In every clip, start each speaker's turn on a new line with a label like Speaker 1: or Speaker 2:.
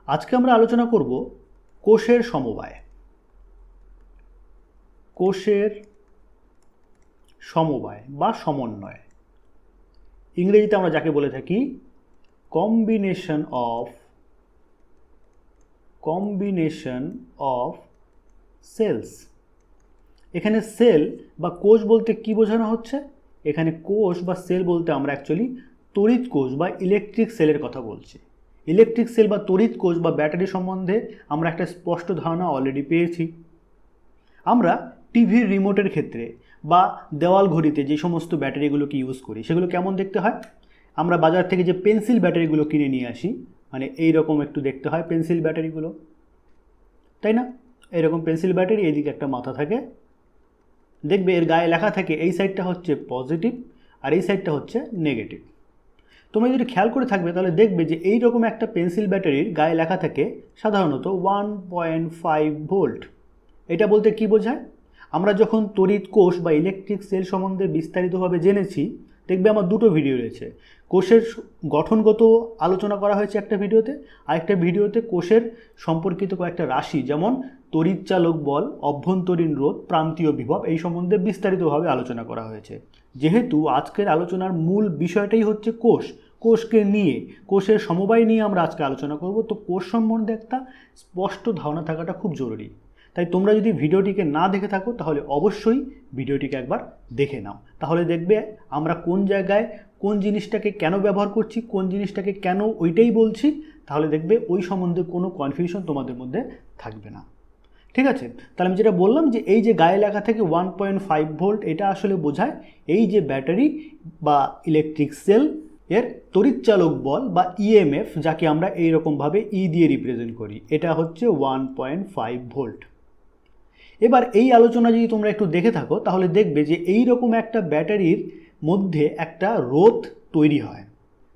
Speaker 1: আজকে আমরা আলোচনা করব কোষের সমবায়। কোষের সমবায় বা সমন্বয়, ইংরেজিতে আমরা যাকে বলে থাকি কম্বিনেশন অফ সেলস। এখানে সেল বা কোষ বলতে কি বোঝানো হচ্ছে? এখানে কোষ বা সেল বলতে আমরা অ্যাকচুয়ালি তড়িৎ কোষ বা ইলেকট্রিক সেলের কথা বলছি। ইলেকট্রিক সেল বা তড়িৎ কোষ বা ব্যাটারি সম্বন্ধে আমরা একটা স্পষ্ট ধারণা অলরেডি পেয়েছি। আমরা টিভির রিমোটের ক্ষেত্রে বা দেওয়াল ঘড়িতে যে সমস্ত ব্যাটারিগুলোকে ইউজ করি সেগুলো কেমন দেখতে হয়? আমরা বাজার থেকে যে পেন্সিল ব্যাটারিগুলো কিনে নিয়ে আসি, মানে এইরকম একটু দেখতে হয় পেন্সিল ব্যাটারিগুলো, তাই না? এইরকম পেন্সিল ব্যাটারি, এইদিকে একটা মাথা থাকে, দেখবে এর গায়ে লেখা থাকে এই সাইডটা হচ্ছে পজিটিভ আর এই সাইডটা হচ্ছে নেগেটিভ। তোমরা যদি খেয়াল করে থাকবে তাহলে দেখবে যে এই রকম একটা পেন্সিল ব্যাটারির গায়ে লেখা থাকে সাধারণত 1.5 ভোল্ট। এটা বলতে কি বোঝায়? আমরা যখন তড়িৎ কোষ বা ইলেকট্রিক সেল সম্বন্ধে বিস্তারিতভাবে জেনেছি, দেখবে আমার দুটো ভিডিও রয়েছে। কোষের গঠনগত আলোচনা করা হয়েছে একটা ভিডিওতে, আরেকটা ভিডিওতে কোষের সম্পর্কিত কয়েকটা রাশি যেমন তড়িৎচালক বল, অভ্যন্তরীণ রোধ, প্রান্তীয় বিভব এই সম্বন্ধে বিস্তারিতভাবে আলোচনা করা হয়েছে। যেহেতু আজকের আলোচনার মূল বিষয়টাই হচ্ছে কোষকে নিয়ে, কোষের সমবায় নিয়ে আমরা আজকে আলোচনা করব, তো কোষ সম্বন্ধে একটা স্পষ্ট ধারণা থাকাটা খুব জরুরি। তাই তোমরা যদি ভিডিওটিকে না দেখে থাকো তাহলে অবশ্যই ভিডিওটিকে একবার দেখে নাও, তাহলে দেখবে আমরা কোন জায়গায় কোন জিনিসটাকে কেন ব্যবহার করছি, কোন জিনিসটাকে কেন ওইটাই বলছি, তাহলে দেখবে ওই সম্বন্ধে কোনো কনফিউশন তোমাদের মধ্যে থাকবে না। ঠিক আছে? তাহলে আমি যেটা বললাম যে এই যে গায়ে লেখা থেকে 1.5 ভোল্ট, এটা আসলে বোঝায় এই যে ব্যাটারি বা ইলেকট্রিক সেল এর তড়িৎচালক বল বা ইএমএফ, যাকে আমরা এইরকমভাবে ই দিয়ে রিপ্রেজেন্ট করি, এটা হচ্ছে 1.5 ভোল্ট। এবার এই আলোচনা যদি তোমরা একটু দেখে থাকো তাহলে দেখবে যে এই রকম একটা ব্যাটারির মধ্যে একটা রোধ তৈরি হয়,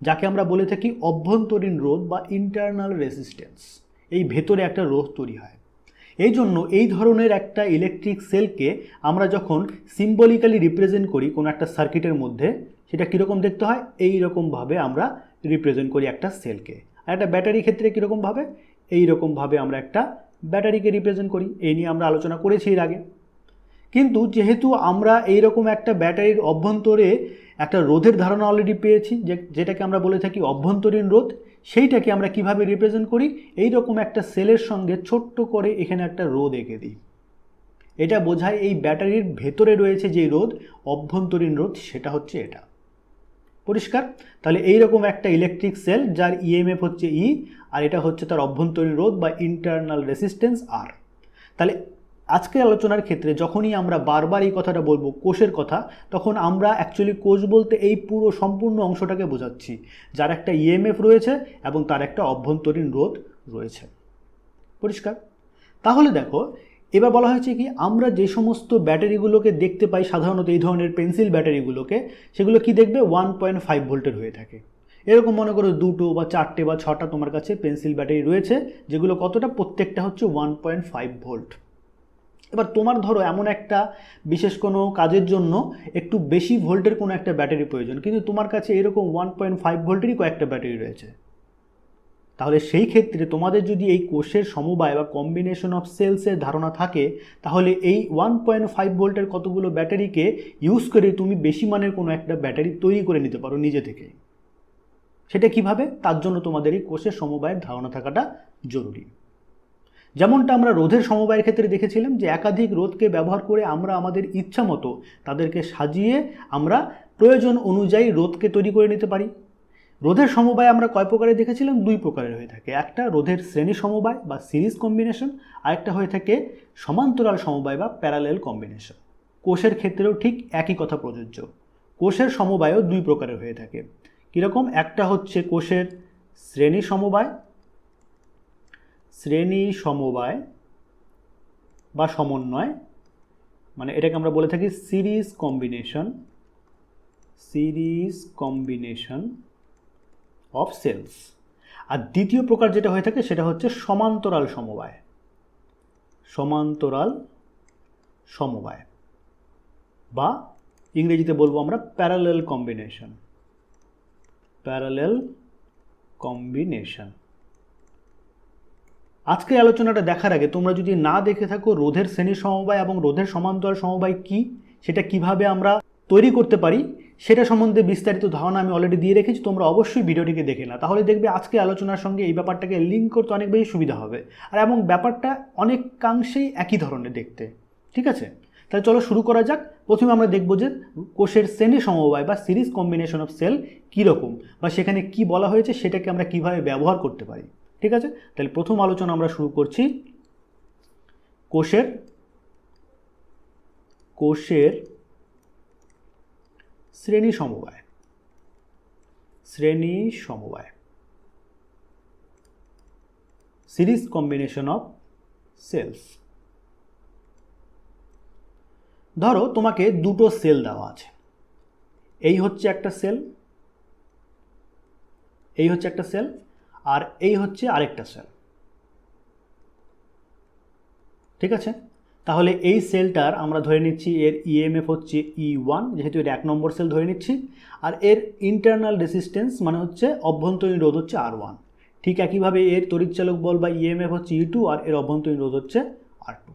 Speaker 1: যাকে আমরা বলে থাকি অভ্যন্তরীণ রোধ বা ইন্টারনাল রেজিস্ট্যান্স। এই ভেতরে একটা রোধ তৈরি হয়। এই জন্য এই ধরনের একটা ইলেকট্রিক সেলকে আমরা যখন সিম্বলিক্যালি রিপ্রেজেন্ট করি কোনো একটা সার্কিটের মধ্যে, সেটা কীরকম দেখতে হয়? এই রকমভাবে আমরা রিপ্রেজেন্ট করি একটা সেলকে। আর একটা ব্যাটারির ক্ষেত্রে কীরকমভাবে? এইরকমভাবে আমরা একটা ব্যাটারিকে রিপ্রেজেন্ট করি। এই নিয়ে আমরা আলোচনা করেছি এর আগে। কিন্তু যেহেতু আমরা এইরকম একটা ব্যাটারির অভ্যন্তরে একটা রোধের ধারণা অলরেডি পেয়েছি, যেটাকে আমরা বলে থাকি অভ্যন্তরীণ রোধ, সেইটাকে আমরা কিভাবে রিপ্রেজেন্ট করি? এই রকম একটা সেলের সঙ্গে ছোট্ট করে এখানে একটা রোধ এঁকে দিই। এটা বোঝায় এই ব্যাটারির ভেতরে রয়েছে যে রোধ, অভ্যন্তরীণ রোধ, সেটা হচ্ছে এটা। পরিষ্কার? তাহলে এইরকম একটা ইলেকট্রিক সেল যার ইএমএফ হচ্ছে ই, আর এটা হচ্ছে তার অভ্যন্তরীণ রোধ বা ইন্টারনাল রেজিস্ট্যান্স আর। তাহলে আজকের আলোচনার ক্ষেত্রে যখনই আমরা বারবার এই কথাটা বলবো কোষের কথা, তখন আমরা অ্যাকচুয়ালি কোষ বলতে এই পুরো সম্পূর্ণ অংশটাকে বোঝাচ্ছি, যার একটা ইএমএফ রয়েছে এবং তার একটা অভ্যন্তরীণ রোধ রয়েছে। পরিষ্কার? তাহলে দেখো, এবার বলা হয়েছে কি, আমরা যে সমস্ত ব্যাটারিগুলোকে দেখতে পাই সাধারণত এই ধরনের পেন্সিল ব্যাটারিগুলোকে, সেগুলো কি দেখবে 1.5 ভোল্টের হয়ে থাকে। এরকম মনে করো 2টো বা 4টে বা 6টা তোমার কাছে পেন্সিল ব্যাটারি রয়েছে, যেগুলো কতটা? প্রত্যেকটা হচ্ছে 1.5 ভোল্ট। এবার তোমার ধরো এমন একটা বিশেষ কোনো কাজের জন্য একটু বেশি ভোল্টের কোনো একটা ব্যাটারি প্রয়োজন, কিন্তু তোমার কাছে এরকম 1.5 ভোল্টেরই কয়েকটা ব্যাটারি রয়েছে। তাহলে সেই ক্ষেত্রে তোমাদের যদি এই কোষের সমবায় বা কম্বিনেশন অফ সেলসের ধারণা থাকে, তাহলে এই 1.5 ভোল্টের কতগুলো ব্যাটারিকে ইউজ করে তুমি বেশি মানের কোনো একটা ব্যাটারি তৈরি করে নিতে পারো নিজে থেকে। সেটা কিভাবে? তার জন্য তোমাদের এই কোষের সমবায়ের ধারণা থাকাটা জরুরি। যেমনটা আমরা রোধের সমবায়ের ক্ষেত্রে দেখেছিলাম যে একাধিক রোধকে ব্যবহার করে আমরা আমাদের ইচ্ছা মতো তাদেরকে সাজিয়ে আমরা প্রয়োজন অনুযায়ী রোধকে তৈরি করে নিতে পারি। রোধের সমবায় আমরা কয় প্রকারে দেখেছিলাম? 2 প্রকারের হয়ে থাকে। একটা রোধের শ্রেণী সমবায় বা সিরিজ কম্বিনেশন, আরেকটা হয়ে থাকে সমান্তরাল সমবায় বা প্যারালেল কম্বিনেশন। কোষের ক্ষেত্রেও ঠিক একই কথা প্রযোজ্য। কোষের সমবায়ও 2 প্রকারের হয়ে থাকে। কীরকম? একটা হচ্ছে কোষের শ্রেণী সমবায় বা সমন্বয়, মানে এটাকে আমরা বলে থাকি সিরিজ কম্বিনেশন অফ সেলস। আর দ্বিতীয় প্রকার যেটা হয়ে থাকে সেটা হচ্ছে সমান্তরাল সমবায় বা ইংরেজিতে বলবো আমরা প্যারালেল কম্বিনেশন। আজকের আলোচনাটা দেখার আগে তোমরা যদি না দেখে থাকো রোধের শ্রেণী সমবায় এবং রোধের সমান্তরাল সমবায় কি, সেটা কিভাবে আমরা তৈরি করতে পারি, সেটা সম্বন্ধে বিস্তারিত ধারণা আমি অলরেডি দিয়ে রেখেছি। তোমরা অবশ্যই ভিডিওটিকে দেখে না, তাহলে দেখবে আজকে আলোচনার সঙ্গে এই ব্যাপারটাকে লিঙ্ক করতে অনেক বেশি সুবিধা হবে, আর এবং ব্যাপারটা অনেকাংশেই একই ধরনের দেখতে। ঠিক আছে, তাহলে চলো শুরু করা যাক। প্রথমে আমরা দেখব যে কোষের শ্রেণী সমবায় বা সিরিজ কম্বিনেশন অফ সেল কীরকম, বা সেখানে কি বলা হয়েছে সেটাকে আমরা কিভাবে ব্যবহার করতে পারি। ঠিক আছে, তাহলে প্রথম আলোচনা আমরা শুরু করছি কোষের শ্রেণী সমবায়। Series combination of cells. ধরো তোমাকে দুটো সেল দেওয়া আছে, এই হচ্ছে একটা সেল, আর এই হচ্ছে আরেকটা সেল। ঠিক আছে, তাহলে এই সেলটার আমরা ধরে নিচ্ছি এর ইএমএফ হচ্ছে E1, যেহেতু এটা 1 নম্বর সেল ধরে নিচ্ছি, আর এর ইন্টারনাল রেসিস্ট্যান্স মানে হচ্ছে অভ্যন্তরীণ রোধ হচ্ছে R1। ঠিক একইভাবে এর তড়িৎচালক বল বা ইএমএফ হচ্ছে E2, আর এর অভ্যন্তরীণ রোধ হচ্ছে R2।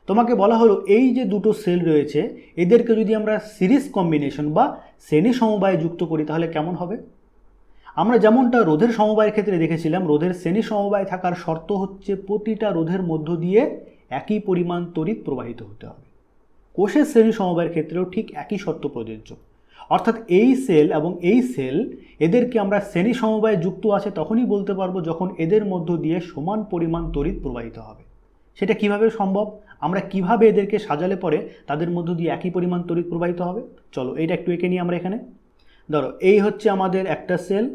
Speaker 1: তোমাকে বলা হলো এই যে দুটো সেল রয়েছে এদেরকে যদি আমরা সিরিজ কম্বিনেশন বা শ্রেণী সমবায়ে যুক্ত করি তাহলে কেমন হবে। আমরা যেমনটা রোধের সমবায়ের ক্ষেত্রে দেখেছিলাম, রোধের শ্রেণী সমবায় থাকার শর্ত হচ্ছে প্রতিটা রোধের মধ্য দিয়ে একই পরিমাণ তড়িৎ প্রবাহিত হতে হবে। কোষের শ্রেণী সমবায়ের ক্ষেত্রেও ঠিক একই শর্ত প্রযোজ্য, অর্থাৎ এই সেল এবং এই সেল এদেরকে আমরা শ্রেণী সমবায়ে যুক্ত আছে তখনই বলতে পারবো যখন এদের মধ্য দিয়ে সমান পরিমাণ তড়িৎ প্রবাহিত হবে। সেটা কিভাবে সম্ভব, আমরা কিভাবে এদেরকে সাজালে পরে তাদের মধ্য দিয়ে একই পরিমাণ তড়িৎ প্রবাহিত হবে। চলো এইটা একটু এঁকে নিই আমরা। এখানে ধরো এই হচ্ছে আমাদের একটা সেল,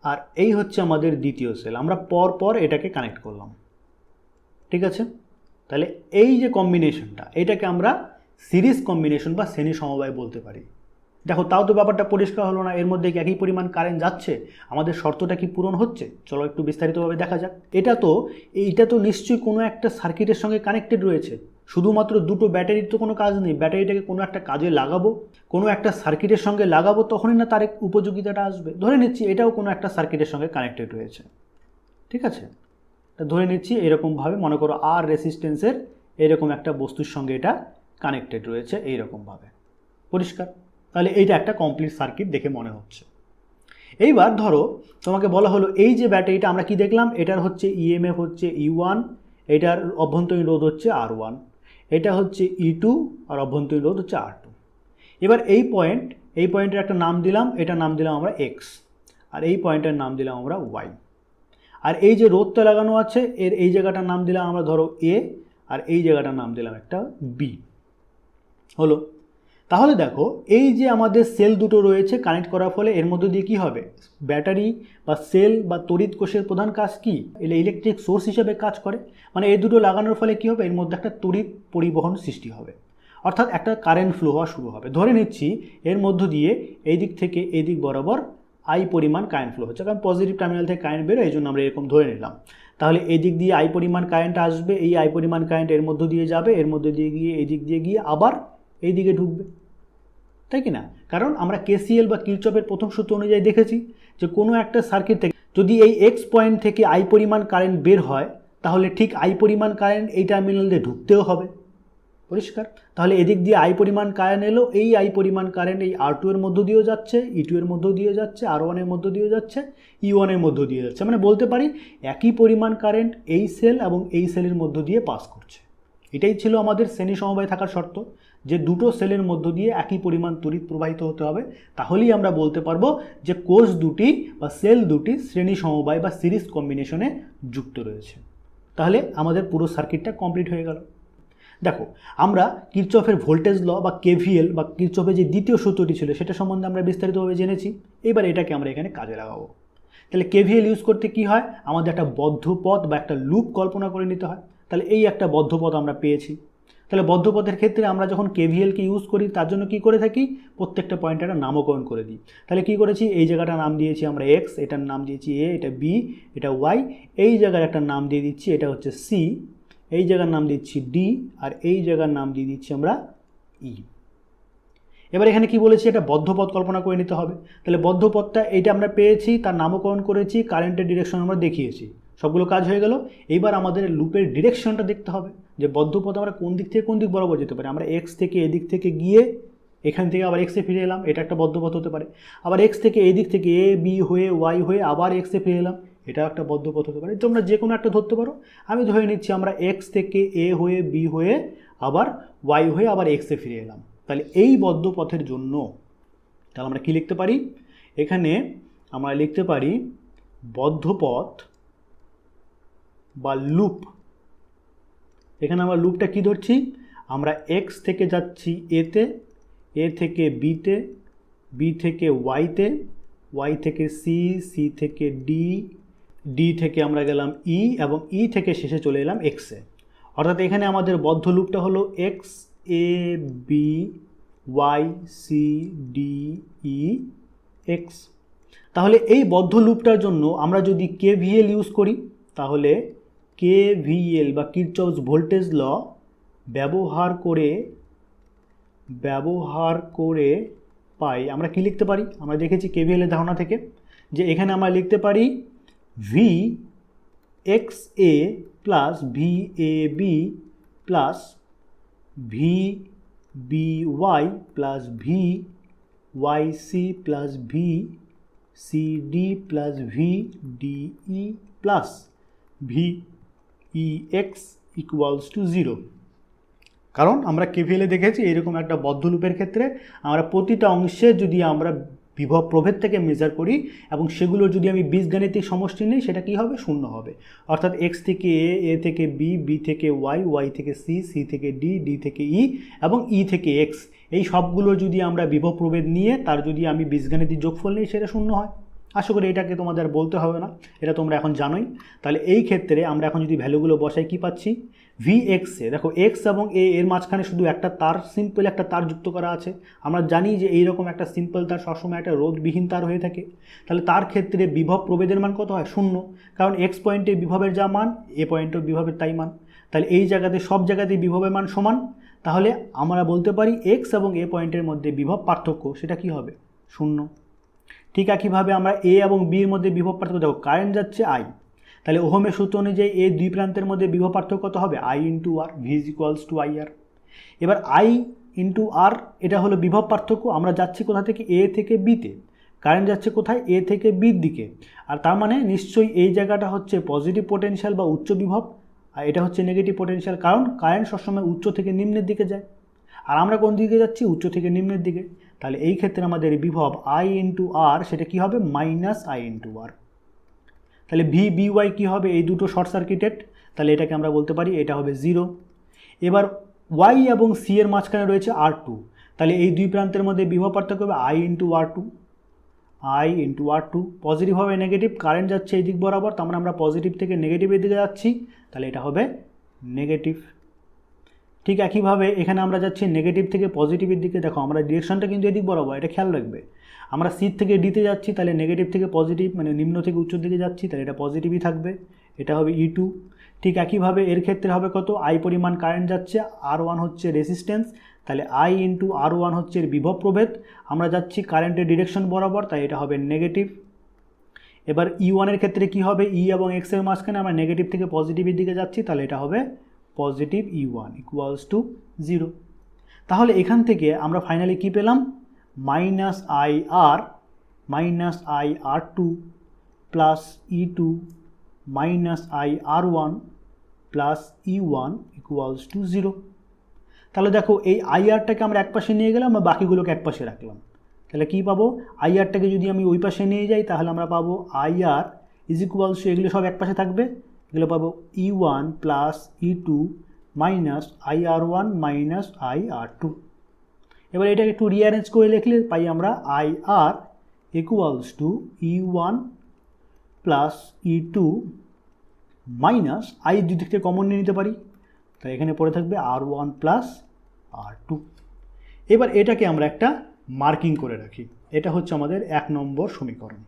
Speaker 1: আর এই হচ্ছে আমাদের দ্বিতীয় সেল। আমরা পর পর এটাকে কানেক্ট করলাম। ঠিক আছে, তাহলে এই যে কম্বিনেশনটা এটাকে আমরা সিরিজ কম্বিনেশন বা শ্রেণী সমবায় বলতে পারি। দেখো তাও তো ব্যাপারটা পরিষ্কার হলো না, এর মধ্যে একই পরিমাণ কারেন্ট যাচ্ছে, আমাদের শর্তটা কি পূরণ হচ্ছে। চলো একটু বিস্তারিতভাবে দেখা যাক। এইটা তো নিশ্চয়ই কোনো একটা সার্কিটের সঙ্গে কানেক্টেড রয়েছে। শুধুমাত্র দুটো ব্যাটারির তো কোনো কাজ নেই, ব্যাটারিটাকে কোনো একটা কাজে লাগাবো, কোনো একটা সার্কিটের সঙ্গে লাগাবো, তখনই না তার উপযোগিতাটা আসবে। ধরে নিচ্ছি এটাও কোনো একটা সার্কিটের সঙ্গে কানেক্টেড রয়েছে। ঠিক আছে, ধরে নিচ্ছি এরকমভাবে, মনে করো আর রেসিস্ট্যান্সের এরকম একটা বস্তুর সঙ্গে এটা কানেক্টেড রয়েছে এইরকমভাবে। পরিষ্কার, তাহলে এইটা একটা কমপ্লিট সার্কিট দেখে মনে হচ্ছে। এইবার ধরো তোমাকে বলা হলো এই যে ব্যাটারিটা আমরা কি দেখলাম, এটার হচ্ছে ইএমএফ হচ্ছে E1, এটার অভ্যন্তরীণ রোধ হচ্ছে R1, এটা হচ্ছে E2 আর অভ্যন্তরীণ রোধ হচ্ছে R2। এবার এই পয়েন্টের একটা নাম দিলাম, এটা নাম দিলাম আমরা X, আর এই পয়েন্টের নাম দিলাম আমরা Y। আর এই যে রোধটা লাগানো আছে এর এই জায়গাটার নাম দিলাম আমরা ধরো A, আর এই জায়গাটার নাম দিলাম একটা B। হলো, তাহলে দেখো এই যে আমাদের সেল দুটো রয়েছে কানেক্ট করার ফলে এর মধ্যে দিয়ে কি হবে, ব্যাটারি বা সেল বা তড়িৎ কোষের প্রধান কাজ কি, ইলেকট্রিক সোর্স হিসেবে কাজ করে। মানে এই দুটো লাগানোর ফলে কি হবে, এর মধ্যে একটা তড়িৎ পরিবহন সৃষ্টি হবে, অর্থাৎ একটা কারেন্ট ফ্লো হওয়া শুরু হবে। ধরে নিচ্ছি এর মধ্য দিয়ে এই দিক থেকে এই দিক বরাবর আই পরিমাণ কারেন্ট ফ্লো হচ্ছে, কারণ পজিটিভ টার্মিনাল থেকে কারেন্ট বেরোয়, এই জন্য আমরা এরকম ধরে নিলাম। তাহলে এই দিক দিয়ে আই পরিমাণ কারেন্ট আসবে, এই আই পরিমাণ কারেন্ট এর মধ্য দিয়ে যাবে, এর মধ্যে দিয়ে গিয়ে এই দিক দিয়ে গিয়ে আবার এই দিকে ঢুকবে, তাই কি না। কারণ আমরা কেসিএল বা কিরচপের প্রথম সূত্র অনুযায়ী দেখেছি যে কোনো একটা সার্কিট থেকে যদি এই এক্স পয়েন্ট থেকে আই পরিমাণ কারেন্ট বের হয় তাহলে ঠিক আই পরিমাণ কারেন্ট এই টার্মিনাল দিয়ে ঢুকতেও হবে। পরিষ্কার, তাহলে এদিক দিয়ে আই পরিমাণ কারেন্ট এলো, এই আই পরিমাণ কারেন্ট এই R2 এর মধ্য দিয়েও যাচ্ছে, E2 এর মধ্য দিয়ে যাচ্ছে, R1 এর মধ্য দিয়েও যাচ্ছে, E1 এর মধ্য দিয়ে যাচ্ছে। মানে বলতে পারি একই পরিমাণ কারেন্ট এই সেল এবং এই সেলের মধ্য দিয়ে পাস করছে। এটাই ছিল আমাদের শ্রেণী সমবায় থাকার শর্ত, যে দুটো সেলের মধ্য দিয়ে একই পরিমাণ তড়িৎ প্রবাহিত হতে হবে, তাহলেই আমরা বলতে পারবো যে কোষ দুটি বা সেল দুটি শ্রেণী সমবায় বা সিরিজ কম্বিনেশনে যুক্ত রয়েছে। তাহলে আমাদের পুরো সার্কিটটা কমপ্লিট হয়ে গেল। দেখো আমরা কিরচফের ভোল্টেজ ল বা কেভিএল বা কিরচফের যে দ্বিতীয় সূত্রটি ছিল সেটা সম্বন্ধে আমরা বিস্তারিতভাবে জেনেছি। এবার এটাকে আমরা এখানে কাজে লাগাবো। তাহলে কেভিএল ইউজ করতে কি হয়, আমাদের একটা বদ্ধ পথ বা একটা লুপ কল্পনা করে নিতে হয়। তাহলে এই একটা বদ্ধ পথ আমরা পেয়েছি। তাহলে বদ্ধ পথের ক্ষেত্রে আমরা যখন কেভিএলকে ইউজ করি তার জন্য কি করে থাকি, প্রত্যেকটা পয়েন্টে একটা নামকরণ করে দিই। তাহলে কি করেছি, এই জায়গাটার নাম দিয়েছি আমরা এক্স, এটার নাম দিয়েছি এ, এটা বি, এটা ওয়াই, এই জায়গার একটা নাম দিয়ে দিচ্ছি এটা হচ্ছে সি, এই জায়গার নাম দিচ্ছি ডি, আর এই জায়গার নাম দিয়ে দিচ্ছি আমরা ই। এবার এখানে কি বলেছি, এটা বদ্ধ পথ কল্পনা করে নিতে হবে। তাহলে বদ্ধ পথটা এইটা আমরা পেয়েছি, তার নামকরণ করেছি, কারেন্টের ডিরেকশন আমরা দেখিয়েছি, সবগুলো কাজ হয়ে গেল। এইবার আমাদের লুপের ডিরেকশনটা দেখতে হবে, যে বদ্ধ পথ আমরা কোন দিক থেকে কোন দিক বরাবর যেতে পারি। আমরা এক্স থেকে এদিক থেকে গিয়ে এখান থেকে আবার এক্সে ফিরে এলাম, এটা একটা বদ্ধ পথ হতে পারে। আবার এক্স থেকে এই দিক থেকে এ বি হয়ে ওয়াই হয়ে আবার এক্সে ফিরে এলাম, এটা একটা বদ্ধ পথ হতে পারে। তোমরা যে কোনো একটা ধরতে পারো। আমি ধরে নিচ্ছি আমরা এক্স থেকে এ হয়ে বি হয়ে আবার ওয়াই হয়ে আবার এক্সে ফিরে এলাম। তাহলে এই বদ্ধ পথের জন্য তাহলে আমরা কি লিখতে পারি, এখানে আমরা লিখতে পারি বদ্ধ পথ বা লুপ। এখানে আমরা লুপটা কি ধরছি, আমরা এক্স থেকে যাচ্ছি এতে, এ থেকে বিতে, বি থেকে ওয়াইতে, ওয়াই থেকে সি, সি থেকে ডি, ডি থেকে আমরা গেলাম ই, এবং ই থেকে শেষে চলে এলাম এক্সে। অর্থাৎ এখানে আমাদের বদ্ধ লুপটা হলো X A B Y C D E X. তাহলে এই বদ্ধ লুপটার জন্য আমরা যদি কেভিএল ইউজ করি, তাহলে কেভিএল বা কিরচফস ভোল্টেজ ল ব্যবহার করে পাই আমরা কি লিখতে পারি, আমরা দেখেছি কেভিএল এর ধারণা থেকে যে এখানে আমরা লিখতে পারি V X A plus V A B plus V B Y plus V Y C plus V C D plus V D E plus V E X equals to 0। কারণ আমরা কেভিএলে দেখেছি এরকম একটা বদ্ধ লুপের ক্ষেত্রে আমরা প্রতিটা অংশে যদি আমরা বিভব প্রভেদ থেকে মেজার করি এবং সেগুলো যদি আমি বীজগাণিতিক সমষ্টি নিই, সেটা কি হবে, 0 হবে। অর্থাৎ এক্স থেকে এ থেকে বি, বি থেকে ওয়াই, ওয়াই থেকে সি, সি থেকে ডি, ডি থেকে ই এবং ই থেকে এক্স, এই সবগুলো যদি আমরা বিভব প্রভেদ নিয়ে তার যদি আমি বীজগাণিতিক যোগফল নিই, সেটা 0 হয়। আশা করি এটাকে তোমাদের বলতে হবে না, এটা তোমরা এখন জানোই। তাহলে এই ক্ষেত্রে আমরা এখন যদি ভ্যালুগুলো বসাই, কি পাচ্ছি, ভি এক্সে দেখো এক্স এবং এ এর মাঝখানে শুধু একটা তার, সিম্পল একটা তার যুক্ত করা আছে। আমরা জানি যে এইরকম একটা সিম্পল তার সবসময় একটা রোধবিহীন তার হয়ে থাকে। তাহলে তার ক্ষেত্রে বিভব প্রভেদের মান কত হয়, 0, কারণ এক্স পয়েন্টে বিভবের যা মান এ পয়েন্টেও বিভবের তাই মান। তাহলে এই জায়গাতে সব জায়গাতেই বিভবের মান সমান। তাহলে আমরা বলতে পারি এক্স এবং এ পয়েন্টের মধ্যে বিভব পার্থক্য সেটা কি হবে, 0। ঠিক একইভাবে আমরা এ এবং বি এর মধ্যে বিভব পার্থক্য, দেখো কারেন্ট যাচ্ছে আই, তাহলে ওহমের সূত্র অনুযায়ী এই দুই প্রান্তের মধ্যে বিভব পার্থক্য কত হবে, I into R, V is equals to I R. এবার আই ইন্টু আর এটা হলো বিভব পার্থক্য। আমরা যাচ্ছি কোথা থেকে, এ থেকে বিতে, কারেন্ট যাচ্ছে কোথায়, এ থেকে বির দিকে। আর তার মানে নিশ্চয়ই এই জায়গাটা হচ্ছে পজিটিভ পোটেনশিয়াল বা উচ্চ বিভব, আর এটা হচ্ছে নেগেটিভ পোটেনশিয়াল, কারণ কারেন্ট সবসময় উচ্চ থেকে নিম্নের দিকে যায়। আর আমরা কোন দিকে যাচ্ছি, উচ্চ থেকে নিম্নের দিকে। তাহলে এই ক্ষেত্রে আমাদের বিভব আই ইন্টু আর সেটা কী হবে, মাইনাস আই ইন্টু আর। তাহলে ভি বি ওয়াই কী হবে, এই দুটো শর্ট সার্কিটেড, তাহলে এটাকে আমরা বলতে পারি এটা হবে 0। এবার ওয়াই এবং সি এর মাঝখানে রয়েছে R2, তাহলে এই দুই প্রান্তের মধ্যে বিভব পার্থক্য হবে I into R2, I into R2। Positive হবে নেগেটিভ, কারেন্ট যাচ্ছে এই দিক বরাবর, তার মানে আমরা পজিটিভ থেকে নেগেটিভের দিকে যাচ্ছি, তাহলে এটা হবে নেগেটিভ। ঠিক একইভাবে এখানে আমরা যাচ্ছি নেগেটিভ থেকে পজিটিভের দিকে, দেখো আমরা ডিরেকশনটা কিন্তু এদিক বরাবর, এটা খেয়াল রাখবে। আমরা সি থেকে ডিতে যাচ্ছি, তাহলে নেগেটিভ থেকে পজিটিভ, মানে নিম্ন থেকে উচ্চর দিকে যাচ্ছি, তাহলে এটা পজিটিভই থাকবে, এটা হবে E2। ঠিক একইভাবে এর ক্ষেত্রে হবে কত, আই পরিমাণ কারেন্ট যাচ্ছে, R1 হচ্ছে রেসিস্ট্যান্স, তাহলে আই ইন্টু R1 হচ্ছে বিভব প্রভেদ। আমরা যাচ্ছি কারেন্টের ডিরেকশন বরাবর, তাই এটা হবে নেগেটিভ। এবার E1 এর ক্ষেত্রে কি হবে, ই এবং এক্স এর মাঝখানে আমরা নেগেটিভ থেকে পজিটিভের দিকে যাচ্ছি, তাহলে এটা হবে পজিটিভ E1 ইকুয়ালস টু 0। তাহলে এখান থেকে আমরা ফাইনালি কি পেলাম, minus I R two plus E2 minus I R1 plus E1 equals to 0। তাহলে দেখো এই আইআরটাকে আমরা একপাশে নিয়ে গেলাম আর বাকিগুলোকে একপাশে রাখলাম, তাহলে কী পাবো, আইআরটাকে যদি আমি ওই পাশে নিয়ে যাই তাহলে আমরা পাবো আইআর ইজ ইকুয়ালস টু, এগুলো সব একপাশে থাকবে, এগুলো পাবো E1 plus E2 minus IR1 minus IR2। এবার এটাকে একটু রিঅ্যারেঞ্জ করে লিখলে পাই আমরা IR equals to E1 plus E2 minus I দুই দিক থেকে কমন নিয়ে নিতে পারি, তাই এখানে পড়ে থাকবে R1 প্লাস R2। এবার এটাকে আমরা একটা মার্কিং করে রাখি, এটা হচ্ছে আমাদের 1 নম্বর সমীকরণ।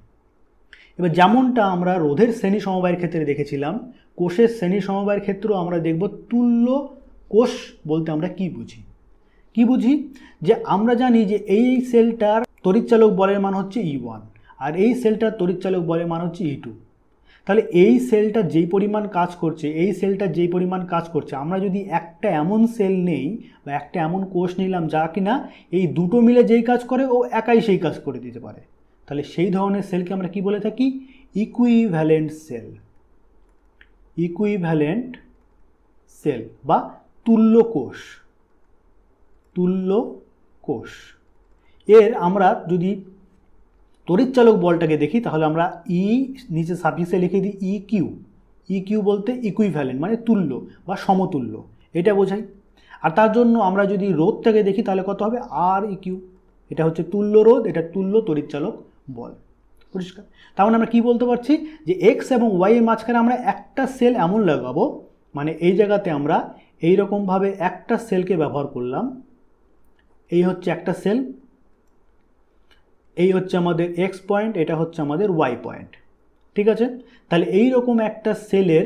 Speaker 1: এবার যেমনটা আমরা রোধের শ্রেণী সমবায়ের ক্ষেত্রে দেখেছিলাম, কোষের শ্রেণী সমবায়ের ক্ষেত্রেও আমরা দেখব তুল্য কোষ বলতে আমরা কি বুঝি। কি বুঝি? যে আমরা জানি যে এই সেলটার তড়িৎচালক বলের মান হচ্ছে E1 আর এই সেলটার তড়িৎচালক বলের মান হচ্ছে E2। তাহলে এই সেলটা যেই পরিমাণ কাজ করছে, এই সেলটা যেই পরিমাণ কাজ করছে, আমরা যদি একটা এমন সেল নেই বা একটা এমন কোষ নিলাম যা কিনা এই দুটো মিলে যেই কাজ করে ও একাই সেই কাজ করে দিতে পারে, তাহলে সেই ধরনের সেলকে আমরা কি বলে থাকি? Equivalent sell. ইকুইভ্যালেন্ট সেল বা তুল্য কোষ। তুল্য কোষ। এর আমরা যদি তড়িৎচালক বলটাকে দেখি তাহলে আমরা নিচে সাফিক্সে লিখে দিই ইকিউ। ইকিউ বলতে ইকুইভ্যালেন্ট মানে তুল্য বা সমতুল্য, এটা বোঝাই। আর তার জন্য আমরা যদি রোধটাকে দেখি তাহলে কত হবে? আর ইকিউ। এটা হচ্ছে তুল্য রোধ, এটা তুল্য তড়িৎচালক বল। পরিষ্কার? তার মানে আমরা কী বলতে পারছি? যে এক্স এবং ওয়াই এর মাঝখানে আমরা একটা সেল এমন লাগাবো, মানে এই জায়গাতে আমরা এইরকমভাবে একটা সেলকে ব্যবহার করলাম। এই হচ্ছে একটা সেল, এই হচ্ছে আমাদের এক্স পয়েন্ট, এটা হচ্ছে আমাদের ওয়াই পয়েন্ট। ঠিক আছে? তাহলে এই রকম একটা সেলের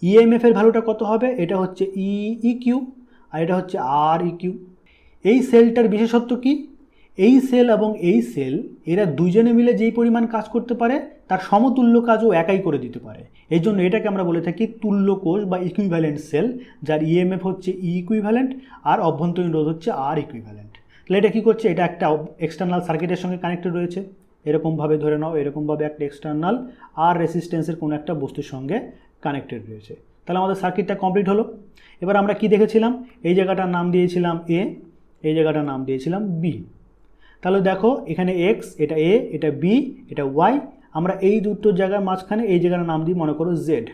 Speaker 1: ইএমএফ এর ভ্যালুটা কত হবে? এটা হচ্ছে ইকিউ আর এটা হচ্ছে আর ইকিউ। এই সেলটার বিশেষত্ব কি? এই সেল এবং এই সেল এরা দুইজনে মিলে যেই পরিমাণ কাজ করতে পারে তার সমতুল্য কাজও একাই করে দিতে পারে। এই জন্য এটাকে আমরা বলে থাকি তুল্য কোষ বা ইকুইভ্যালেন্ট সেল, যার ইএমএফ হচ্ছে ই ইকুইভ্যালেন্ট আর অভ্যন্তরীণ রোধ হচ্ছে আর ইকুইভ্যালেন্ট। তাহলে এটা কী করছে? এটা একটা এক্সটার্নাল সার্কিটের সঙ্গে কানেক্টেড রয়েছে, এরকমভাবে ধরে নাও, এরকমভাবে একটা এক্সটার্নাল আর রেসিস্ট্যান্সের কোনো একটা বস্তুর সঙ্গে কানেক্টেড রয়েছে। তাহলে আমাদের সার্কিটটা কমপ্লিট হলো। এবার আমরা কি দেখেছিলাম? এই জায়গাটার নাম দিয়েছিলাম এ, এই জায়গাটার নাম দিয়েছিলাম বি। তাহলে দেখো এখানে এক্স, এটা এ, এটা বি, এটা ওয়াই। আমরা এই দুটো জায়গার মাঝখানে এই জায়গার নাম দিই মনে করো জেড।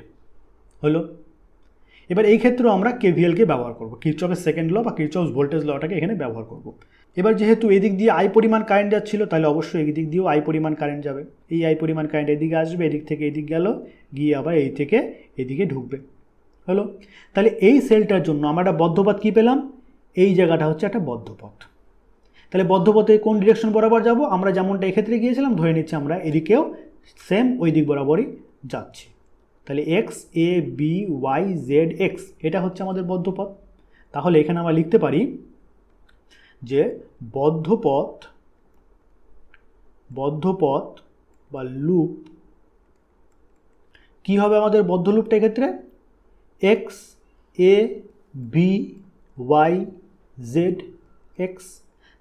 Speaker 1: হলো। এবার এই ক্ষেত্রেও আমরা কেভিএলকে ব্যবহার করব, কিরচফের সেকেন্ড ল বা কিরচফস ভোল্টেজ লটাকে এখানে ব্যবহার করব। এবার যেহেতু এদিক দিয়ে আই পরিমাণ কারেন্ট যাচ্ছিল, তাহলে অবশ্যই এই দিক দিয়েও আই পরিমাণ কারেন্ট যাবে। এই আই পরিমাণ কারেন্ট এদিকে আসবে, এদিক থেকে এদিক গেল, গিয়ে আবার এই থেকে এদিকে ঢুকবে। হলো। তাহলে এই সেলটার জন্য আমরা একটা বদ্ধপথ কী পেলাম? এই জায়গাটা হচ্ছে একটা বদ্ধপথ। তাহলে বদ্ধপথে কোন ডিরেকশন বরাবর যাব? আমরা যেমনটা এক্ষেত্রে গিয়েছিলাম ধরে নিচ্ছি আমরা এদিকেও সেম ওই দিক বরাবরই যাচ্ছি। তাহলে x A B Y Z x, এটা হচ্ছে আমাদের বদ্ধপথ। তাহলে এখানে আমরা লিখতে পারি যে বদ্ধপথ বা লুপ কি হবে আমাদের বদ্ধ লুপটা এক্ষেত্রে? X A B Y Z x.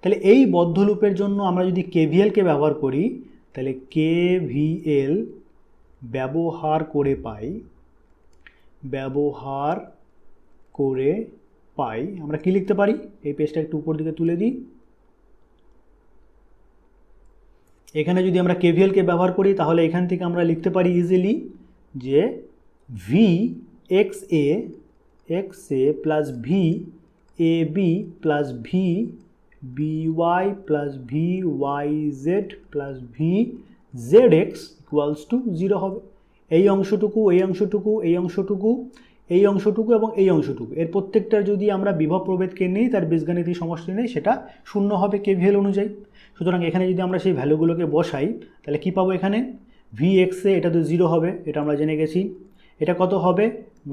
Speaker 1: তাহলে এই বদ্ধ লুপের জন্য আমরা যদি কেভিএলকে ব্যবহার করি, তাহলে কেভিএল ব্যবহার করে পাই আমরা কি লিখতে পারি? এই পেজটা একটু উপর দিকে তুলে দিই। এখানে যদি আমরা কেভিএলকে ব্যবহার করি তাহলে এখান থেকে আমরা লিখতে পারি ইজিলি যে V X A plus V A B plus V B Y plus V Y Z plus V Z X equals to 0 হবে। এই অংশটুকু, এই অংশটুকু, এই অংশটুকু, এই অংশটুকু এবং এই অংশটুকু, এর প্রত্যেকটার যদি আমরা বিভব প্রভেদকে নিই, তার বীজগাণিতিক সমষ্টি নেই, সেটা 0 হবে কেভিএল অনুযায়ী। সুতরাং এখানে যদি আমরা সেই ভ্যালুগুলোকে বসাই তাহলে কি পাবো? এখানে ভি এক্সে এটা তো 0 হবে, এটা আমরা জেনে গেছি। এটা কত হবে?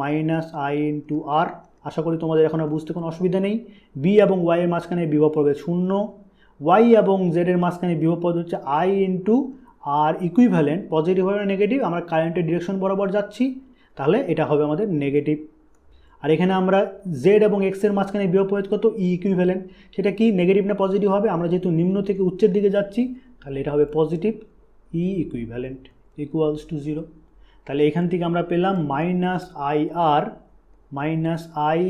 Speaker 1: মাইনাস আই ইন্টু আর। আশা করি তোমাদের এখন আর বুঝতে কোনো অসুবিধা নেই। বি এবং ওয়াই এর মাঝখানে বিভব প্রভেদ 0, ওয়াই এবং জেড এর মাঝখানে বিভব প্রভেদ হচ্ছে I into R equivalent, positive হবে নেগেটিভ, আমরা কারেন্টের ডিরেকশন বরাবর যাচ্ছি, তাহলে এটা হবে আমাদের নেগেটিভ। আর এখানে আমরা জেড এবং এক্স এর মাঝখানে বিভব প্রভেদ কত? ই ইকুইভ্যালেন্ট, সেটা কি নেগেটিভ না পজিটিভ হবে? আমরা যেহেতু নিম্ন থেকে উচ্চের দিকে যাচ্ছি তাহলে এটা হবে positive, E equivalent equals to 0। তাহলে এখান থেকে আমরা পেলাম minus I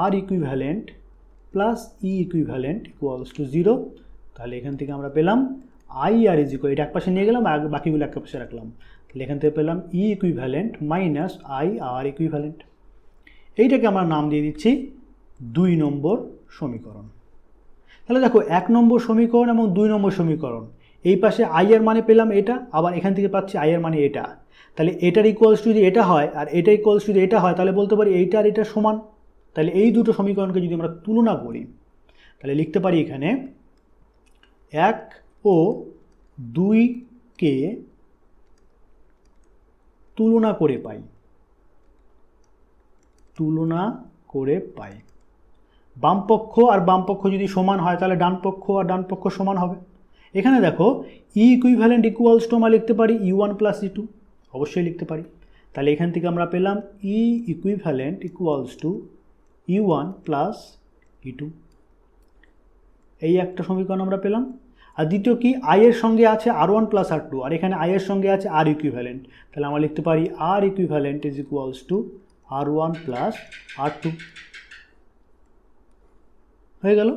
Speaker 1: R equivalent plus E equivalent equals to 0। তাহলে এখান থেকে আমরা পেলাম আই আর ইজ ইকুয়াল, এটা একপাশে নিয়ে গেলাম আর বাকিগুলো এক পাশে রাখলাম, তাহলে এখান থেকে পেলাম E equivalent minus I R equivalent. এইটাকে আমরা নাম দিয়ে দিচ্ছি 2 নম্বর সমীকরণ। তাহলে দেখো 1 নম্বর সমীকরণ এবং 2 নম্বর সমীকরণ, এই পাশে আই এর মানে পেলাম এটা, আবার এখান থেকে পাচ্ছি আই এর মানে এটা। তাহলে এটার ইকুয়ালস যদি এটা হয় আর এটা ইকুয়ালস যদি এটা হয় তাহলে বলতে পারি এইটা আর এটা সমান। তাহলে এই দুটো সমীকরণকে যদি আমরা তুলনা করি তাহলে লিখতে পারি এখানে 1 ও 2কে তুলনা করে পাই। বামপক্ষ আর বামপক্ষ যদি সমান হয় তাহলে ডান পক্ষ আর ডান পক্ষ সমান হবে। এখানে দেখো ই ইকুইভ্যালেন্ট ইকুয়ালস টু আমরা লিখতে পারি E1 প্লাস E2, অবশ্যই লিখতে পারি। তাহলে এখান থেকে আমরা পেলাম E equivalent equals two E1 plus E2, এই একটা সমীকরণ আমরা পেলাম। আর দ্বিতীয় কি, আই এর সঙ্গে আছে R1 প্লাস R2, আর এখানে আই এর সঙ্গে আছে আর ইকুইভ্যালেন্ট, তাহলে আমরা লিখতে পারি R equivalent is equals to R1 plus R2, হয়ে গেল।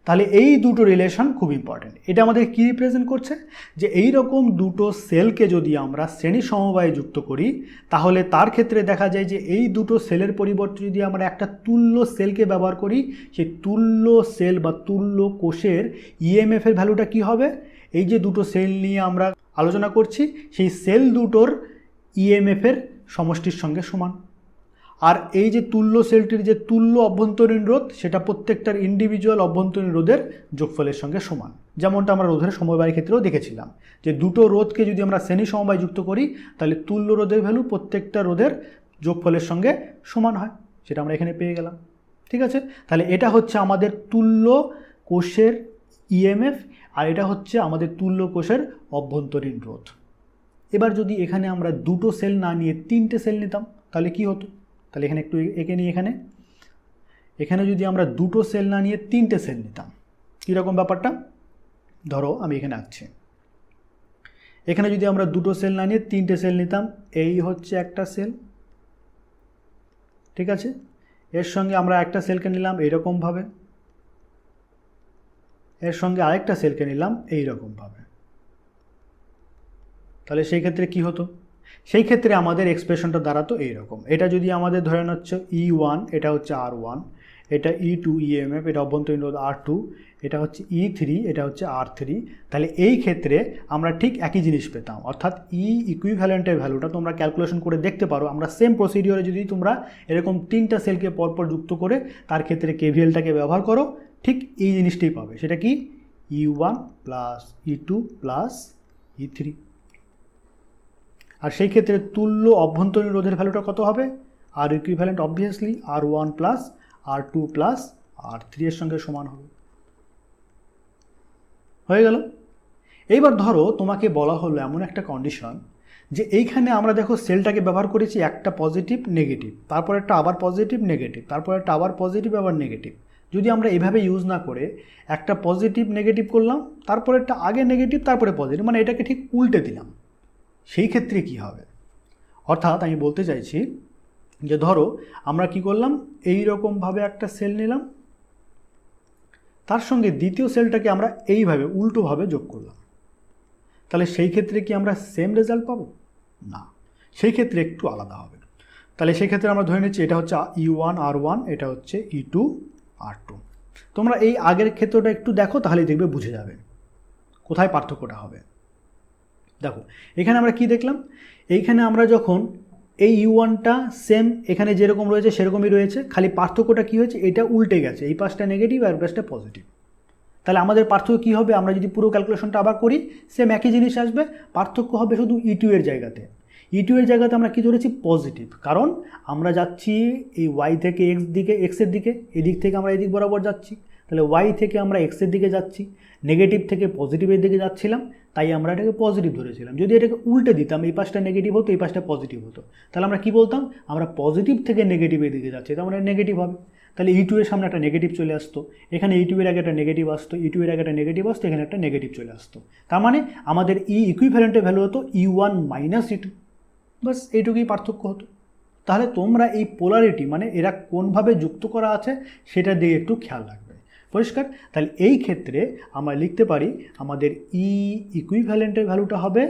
Speaker 1: তাহলে এই দুটো রিলেশন খুব ইম্পর্টেন্ট। এটা আমাদের কি রিপ্রেজেন্ট করছে, যে এই রকম দুটো সেলকে যদি আমরা শ্রেণী সমবায়ে যুক্ত করি তাহলে তার ক্ষেত্রে দেখা যায় যে এই দুটো সেলের পরিবর্তে যদি আমরা একটা তুল্য সেলকে ব্যবহার করি, সেই তুল্য সেল বা তুল্য কোষের ইএমএফ এর ভ্যালুটা কি হবে, এই যে দুটো সেল নিয়ে আমরা আলোচনা করছি সেই সেল দুটোর ইএমএফ এর সমষ্টির সঙ্গে সমান। আর এই যে তুল্য সেলটির যে তুল্য অভ্যন্তরীণ রোধ সেটা প্রত্যেকটার ইন্ডিভিজুয়াল অভ্যন্তরীণ রোধের যোগফলের সঙ্গে সমান, যেমনটা আমরা রোধের সমবায়ের ক্ষেত্রেও দেখেছিলাম যে দুটো রোধকে যদি আমরা শ্রেণী সমবায় যুক্ত করি তাহলে তুল্য রোধের ভ্যালু প্রত্যেকটা রোধের যোগফলের সঙ্গে সমান হয়, সেটা আমরা এখানে পেয়ে গেলাম। ঠিক আছে, তাহলে এটা হচ্ছে আমাদের তুল্য কোষের ইএমএফ আর এটা হচ্ছে আমাদের তুল্য কোষের অভ্যন্তরীণ রোধ। এবার যদি এখানে আমরা দুটো সেল না নিয়ে তিনটে সেল নিতাম তাহলে কি হতো, তাহলে এখানে একটু এঁকে নিই, এখানে যদি আমরা দুটো সেল না নিয়ে তিনটে সেল নিতাম কীরকম ব্যাপারটা, ধরো আমি এখানে আঁকছি, এখানে যদি আমরা দুটো সেল না নিয়ে তিনটে সেল নিতাম, এই হচ্ছে একটা সেল, ঠিক আছে, এর সঙ্গে আমরা একটা সেলকে নিলাম এইরকমভাবে, এর সঙ্গে আরেকটা সেলকে নিলাম এইরকমভাবে, তাহলে সেই ক্ষেত্রে কি হতো, সেই ক্ষেত্রে আমাদের এক্সপ্রেশনটা দাঁড়াতো এইরকম। এটা যদি আমাদের ধরে হচ্ছে E1, এটা হচ্ছে R1, এটা E2 ইএমএফ, এটা অভ্যন্তরীণ রোধ R2, এটা হচ্ছে E3, এটা হচ্ছে R3, তাহলে এই ক্ষেত্রে আমরা ঠিক একই জিনিস পেতাম, অর্থাৎ ই ইকুইভ্যালেন্টের ভ্যালুটা তোমরা ক্যালকুলেশন করে দেখতে পারো। আমরা সেম প্রসিডিওরে যদি তোমরা এরকম তিনটা সেলকে পরপর যুক্ত করে তার ক্ষেত্রে কেভিএলটাকে ব্যবহার করো ঠিক এই জিনিসটাই পাবে, সেটা কি E1 plus E2 plus E3। আর সেই ক্ষেত্রে তুল্য অভ্যন্তরীণ রোধের ভ্যালুটা কত হবে, R equivalent obviously R1 plus R2 plus R3 এর সঙ্গে সমান হবে, হয়ে গেল। এইবার ধরো তোমাকে বলা হলো এমন একটা কন্ডিশন যে এইখানে আমরা দেখো সেলটাকে ব্যবহার করেছি একটা পজিটিভ নেগেটিভ, তারপর একটা আবার পজিটিভ নেগেটিভ, তারপর একটা আবার পজিটিভ আবার নেগেটিভ। যদি আমরা এভাবে ইউজ না করে একটা পজিটিভ নেগেটিভ করলাম, তারপর একটা আগে নেগেটিভ তারপরে পজিটিভ, মানে এটাকে ঠিক উল্টে দিলাম, সেই ক্ষেত্রে কি হবে, অর্থাৎ আমি বলতে চাইছি যে ধরো আমরা কি করলাম, এই রকমভাবে একটা সেল নিলাম, তার সঙ্গে দ্বিতীয় সেলটাকে আমরা এইভাবে উল্টোভাবে যোগ করলাম, তাহলে সেই ক্ষেত্রে কি আমরা সেম রেজাল্ট পাবো না, সেই ক্ষেত্রে একটু আলাদা হবে। তাহলে সেই ক্ষেত্রে আমরা ধরে নিচ্ছি এটা হচ্ছে E1 R1, এটা হচ্ছে E2 R2। তোমরা এই আগের ক্ষেত্রটা একটু দেখো তাহলেই দেখবে বুঝে যাবে কোথায় পার্থক্যটা হবে। দেখো এখানে আমরা কি দেখলাম, এইখানে আমরা যখন এই U1টা সেম এখানে যেরকম রয়েছে সেরকমই রয়েছে, খালি পার্থক্যটা কি হয়েছে, এটা উল্টে গেছে, এই পাশটা নেগেটিভ আর পাশটা পজিটিভ। তাহলে আমাদের পার্থক্য কী হবে, আমরা যদি পুরো ক্যালকুলেশনটা আবার করি সেম একই জিনিস আসবে, পার্থক্য হবে শুধু E2 এর জায়গাতে। E2 এর জায়গাতে আমরা কী ধরেছি পজিটিভ, কারণ আমরা যাচ্ছি এই Y থেকে X এর দিকে, এদিক থেকে আমরা এদিক বরাবর যাচ্ছি, তাহলে Y থেকে আমরা X এর দিকে যাচ্ছি, নেগেটিভ থেকে পজিটিভের দিকে যাচ্ছিলাম, তাই আমরা এটাকে পজিটিভ ধরেছিলাম। যদি এটাকে উল্টে দিতাম, এই পাশটা নেগেটিভ হতো এই পাশটা পজিটিভ হতো, তাহলে আমরা কি বলতাম, আমরা পজিটিভ থেকে নেগেটিভের দিকে যাচ্ছি, তার মানে নেগেটিভ হবে। তাহলে E2 এর সামনে একটা নেগেটিভ চলে আসতো, এখানে E2 এর আগে একটা নেগেটিভ আসতো, E2 এর আগে একটা নেগেটিভ আসতো, এখানে একটা নেগেটিভ চলে আসতো, তার মানে আমাদের ই ইকুইভ্যালেন্টের ভ্যালু হতো E1 মাইনাস E2, বাস এইটুকুই পার্থক্য হতো। তাহলে তোমরা এই পোলারিটি মানে এরা কোনভাবে যুক্ত করা আছে সেটা দিয়ে একটু খেয়াল রাখবে, পরিষ্কার। তাহলে এই ক্ষেত্রে আমরা লিখতে পারি আমাদের ই ইকুইভ্যালেন্টের ভ্যালুটা হবে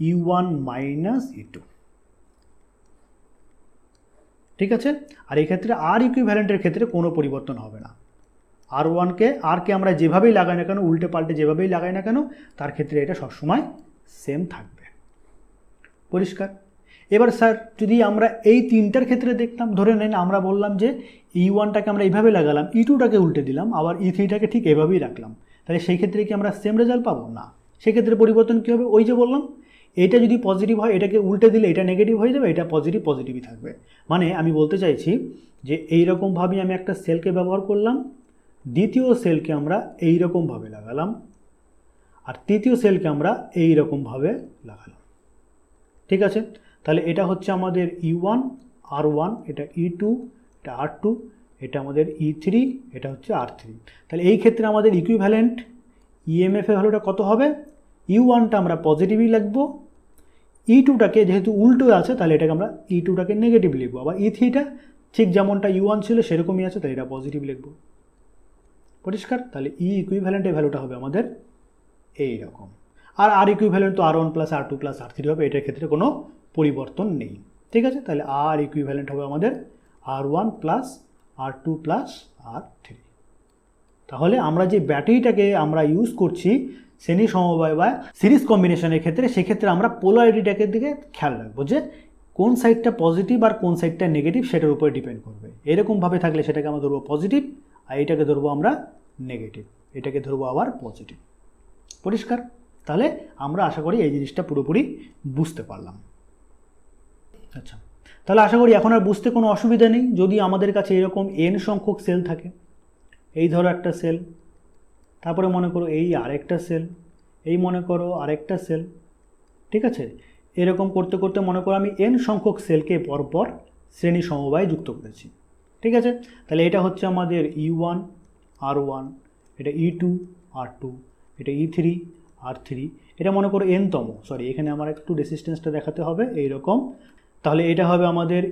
Speaker 1: E1 মাইনাস E2, ঠিক আছে। আর এই ক্ষেত্রে আর ইকুইভ্যালেন্টের ক্ষেত্রে কোনো পরিবর্তন হবে না, আরকে আমরা যেভাবেই লাগাই না কেন, উল্টে পাল্টে যেভাবেই লাগাই না কেন, তার ক্ষেত্রে এটা সবসময় সেম থাকবে, পরিষ্কার। এবার স্যার যদি আমরা এই তিনটার ক্ষেত্রে দেখতাম, ধরে নেন আমরা বললাম যে E1টাকে আমরা এইভাবে লাগালাম, E2টাকে উল্টে দিলাম, আবার E3টাকে ঠিক এভাবেই রাখলাম, তাহলে সেই ক্ষেত্রে কি আমরা সেম রেজাল্ট পাবো না, সেক্ষেত্রে পরিবর্তন কী হবে, ওই যে বললাম এটা যদি পজিটিভ হয় এটাকে উল্টে দিলে এটা নেগেটিভ হয়ে যাবে, এটা পজিটিভই থাকবে। মানে আমি বলতে চাইছি যে এইরকমভাবেই আমি একটা সেলকে ব্যবহার করলাম, দ্বিতীয় সেলকে আমরা এই রকমভাবে লাগালাম, আর তৃতীয় সেলকে আমরা এই রকমভাবে লাগালাম। ঠিক আছে, তাহলে এটা হচ্ছে আমাদের E1 R1, এটা E2, এটা R2, এটা আমাদের E3, এটা হচ্ছে R3। তাহলে এই ক্ষেত্রে আমাদের ইকুইভ্যালেন্ট ইএমএফ এর ভ্যালুটা কত হবে? E1টা আমরা পজিটিভই লিখবো, E2টাকে যেহেতু উল্টো আছে তাহলে এটাকে আমরা E2টাকে নেগেটিভ লিখবো, আবার E3টা ঠিক যেমনটা U1 ছিল সেরকমই আছে তাই এটা পজিটিভ লিখবো। পরিষ্কার? তাহলে ই ইকুইভ্যালেন্টের ভ্যালুটা হবে আমাদের এই রকম। আর ইকুইভ্যালেন্ট তো R1 plus R2 plus R3 হবে, এটার ক্ষেত্রে কোনো পরিবর্তন নেই। ঠিক আছে, তাহলে আর ইকুইভ্যালেন্ট হবে আমাদের R1 plus R2 plus R3। তাহলে আমরা যে ব্যাটারিটাকে আমরা ইউজ করছি শ্রেণী সমবায় বা সিরিজ কম্বিনেশনের ক্ষেত্রে, সেক্ষেত্রে আমরা পোলারিটিটাকে দিকে খেয়াল রাখবো যে কোন সাইডটা পজিটিভ আর কোন সাইডটা নেগেটিভ সেটার উপরে ডিপেন্ড করবে। এরকমভাবে থাকলে সেটাকে আমরা ধরবো পজিটিভ, আর এটাকে ধরবো আমরা নেগেটিভ, এটাকে ধরবো আবার পজিটিভ। পরিষ্কার? তাহলে আমরা আশা করি এই জিনিসটা পুরোপুরি বুঝতে পারলাম। আচ্ছা, তাহলে আশা করি এখন আর বুঝতে কোনো অসুবিধা নেই। যদি আমাদের কাছে এরকম n সংখ্যক সেল থাকে, এই ধরো একটা সেল, তারপরে মনে করো এই আরেকটা সেল, এই মনে করো আরেকটা সেল, ঠিক আছে, এরকম করতে করতে মনে করো আমি n সংখ্যক সেলকে পরপর শ্রেণী সমবায়ে যুক্ত করেছি। ঠিক আছে, তাহলে এটা হচ্ছে আমাদের E1 R1, এটা E2 R2, এটা E3 R3, এটা মনে করো n-তম, সরি এখানে আমার একটু রেসিস্ট্যান্সটা দেখাতে হবে এইরকম। তাহলে এটা হবে আমাদের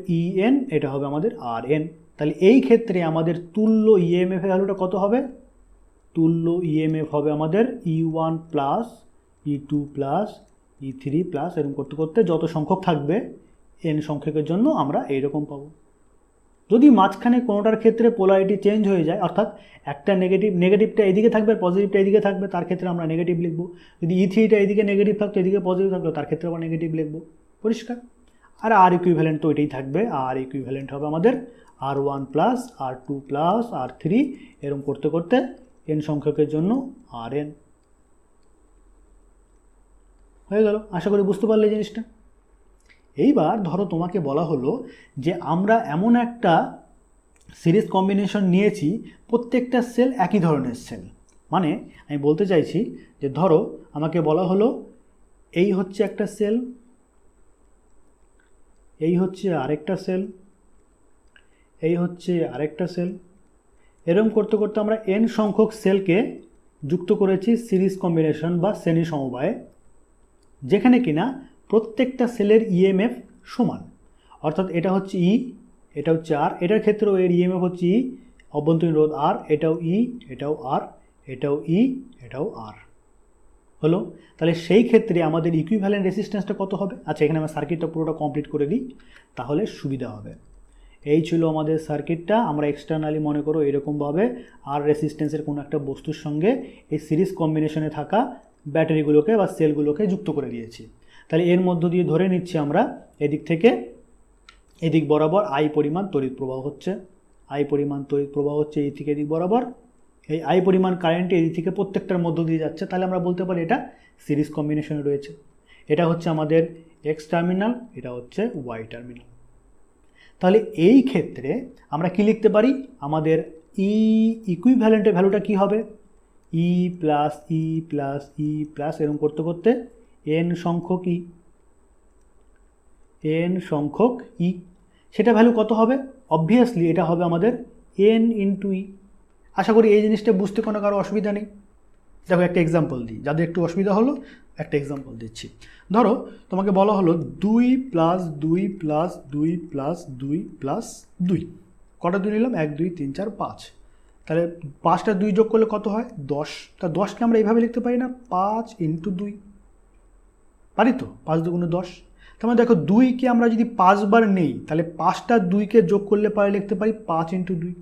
Speaker 1: En, এটা হবে আমাদের Rn। তাহলে এই ক্ষেত্রে আমাদের তুল্য ইএমএফ এর ভ্যালুটা কত হবে? তুল্য ইএমএফ হবে আমাদের E1 plus E2 plus E3 plus, এরকম করতে করতে যত সংখ্যক থাকবে n সংখ্যকের জন্য আমরা এইরকম পাবো। যদি মাঝখানে কোনোটার ক্ষেত্রে পোলারিটি চেঞ্জ হয়ে যায়, অর্থাৎ একটা নেগেটিভটা এদিকে থাকবে আর পজিটিভটা এদিকে থাকবে, তার ক্ষেত্রে আমরা নেগেটিভ লিখবো। যদি E3টা এদিকে নেগেটিভ থাকতো এদিকে পজিটিভ থাকতো, তার ক্ষেত্রে আবার নেগেটিভ লিখবো। পরিষ্কার? আর আর ইকুইভ্যালেন্ট তো এটাই থাকবে, আর ইকুইভ্যালেন্ট হবে আমাদের R1 plus R2 plus R3, এরকম করতে করতে n সংখ্যকের জন্য Rn হয়ে গেল। আশা করি বুঝতে পারলে জিনিসটা। এইবার ধরো তোমাকে বলা হলো যে আমরা এমন একটা সিরিজ কম্বিনেশন নিয়েছি, প্রত্যেকটা সেল একই ধরনের সেল। মানে আমি বলতে চাইছি যে ধরো আমাকে বলা হলো এই হচ্ছে একটা সেল, এই হচ্ছে আরেকটা সেল, এই হচ্ছে আরেকটা সেল, এরকম করতে করতে আমরা n সংখ্যক সেলকে যুক্ত করেছি সিরিজ কম্বিনেশন বা শ্রেণী সমবায়ে, যেখানে কিনা প্রত্যেকটা সেলের ইএমএফ সমান। অর্থাৎ এটা হচ্ছে E, এটা হচ্ছে R, এটার ক্ষেত্রেও এর ইএমএফ হচ্ছে E, অভ্যন্তরীণ রোধ R, এটাও E, এটাও R, এটাও E, এটাও R। হলো? তাহলে সেই ক্ষেত্রে আমাদের ইকুইভ্যালেন্ট রেসিস্ট্যান্সটা কত হবে? আচ্ছা, এখানে আমরা সার্কিটটা পুরোটা কমপ্লিট করে দিই, তাহলে সুবিধা হবে। এই ছিল আমাদের সার্কিটটা। আমরা এক্সটার্নালি মনে করো এরকমভাবে আর রেসিস্ট্যান্সের কোনো একটা বস্তুর সঙ্গে এই সিরিজ কম্বিনেশনে থাকা ব্যাটারিগুলোকে বা সেলগুলোকে যুক্ত করে দিয়েছি। তাহলে এর মধ্য দিয়ে ধরে নিচ্ছি আমরা এদিক থেকে এদিক বরাবর I পরিমাণ তড়িৎ প্রবাহ হচ্ছে, I পরিমাণ তড়িৎ প্রবাহ হচ্ছে এই থেকে এদিক বরাবর, এই I পরিমাণ কারেন্ট এদিক থেকে প্রত্যেকটার মধ্য দিয়ে যাচ্ছে। তাহলে আমরা বলতে পারি এটা সিরিজ কম্বিনেশনে রয়েছে। এটা হচ্ছে আমাদের X টার্মিনাল, এটা হচ্ছে Y টার্মিনাল। তাহলে এই ক্ষেত্রে আমরা কি লিখতে পারি? আমাদের ই ইকুইভ্যালেন্টের ভ্যালুটা কি হবে? ই plus E plus E plus, এরকম করতে করতে n সংখ্যক ই, n সংখ্যক ই, সেটা ভ্যালু কত হবে? অবভিয়াসলি এটা হবে আমাদের n ইন্টু ই। আশা করি এই জিনিসটা বুঝতে কোনো কারো অসুবিধা নেই। দেখো একটা এক্সাম্পল দিই, যাদের একটু অসুবিধা হলো একটা এক্সাম্পল দিচ্ছি। ধরো তোমাকে বলা হলো 2 প্লাস 2 প্লাস 2 প্লাস 2 প্লাস 2, কটা 2 নিলাম? 1 2 3 4 5। তাহলে 5টা 2 যোগ করলে কত হয়? 10। তা 10কে আমরা এইভাবে লিখতে পারি না? 5 ইন্টু 2, পারি তো? 5 দুগুণে 10। তার মানে দেখো 2কে আমরা যদি 5 বার নেই তাহলে 5টা 2কে যোগ করলে পারে লিখতে পারি 5 ইন্টু 2।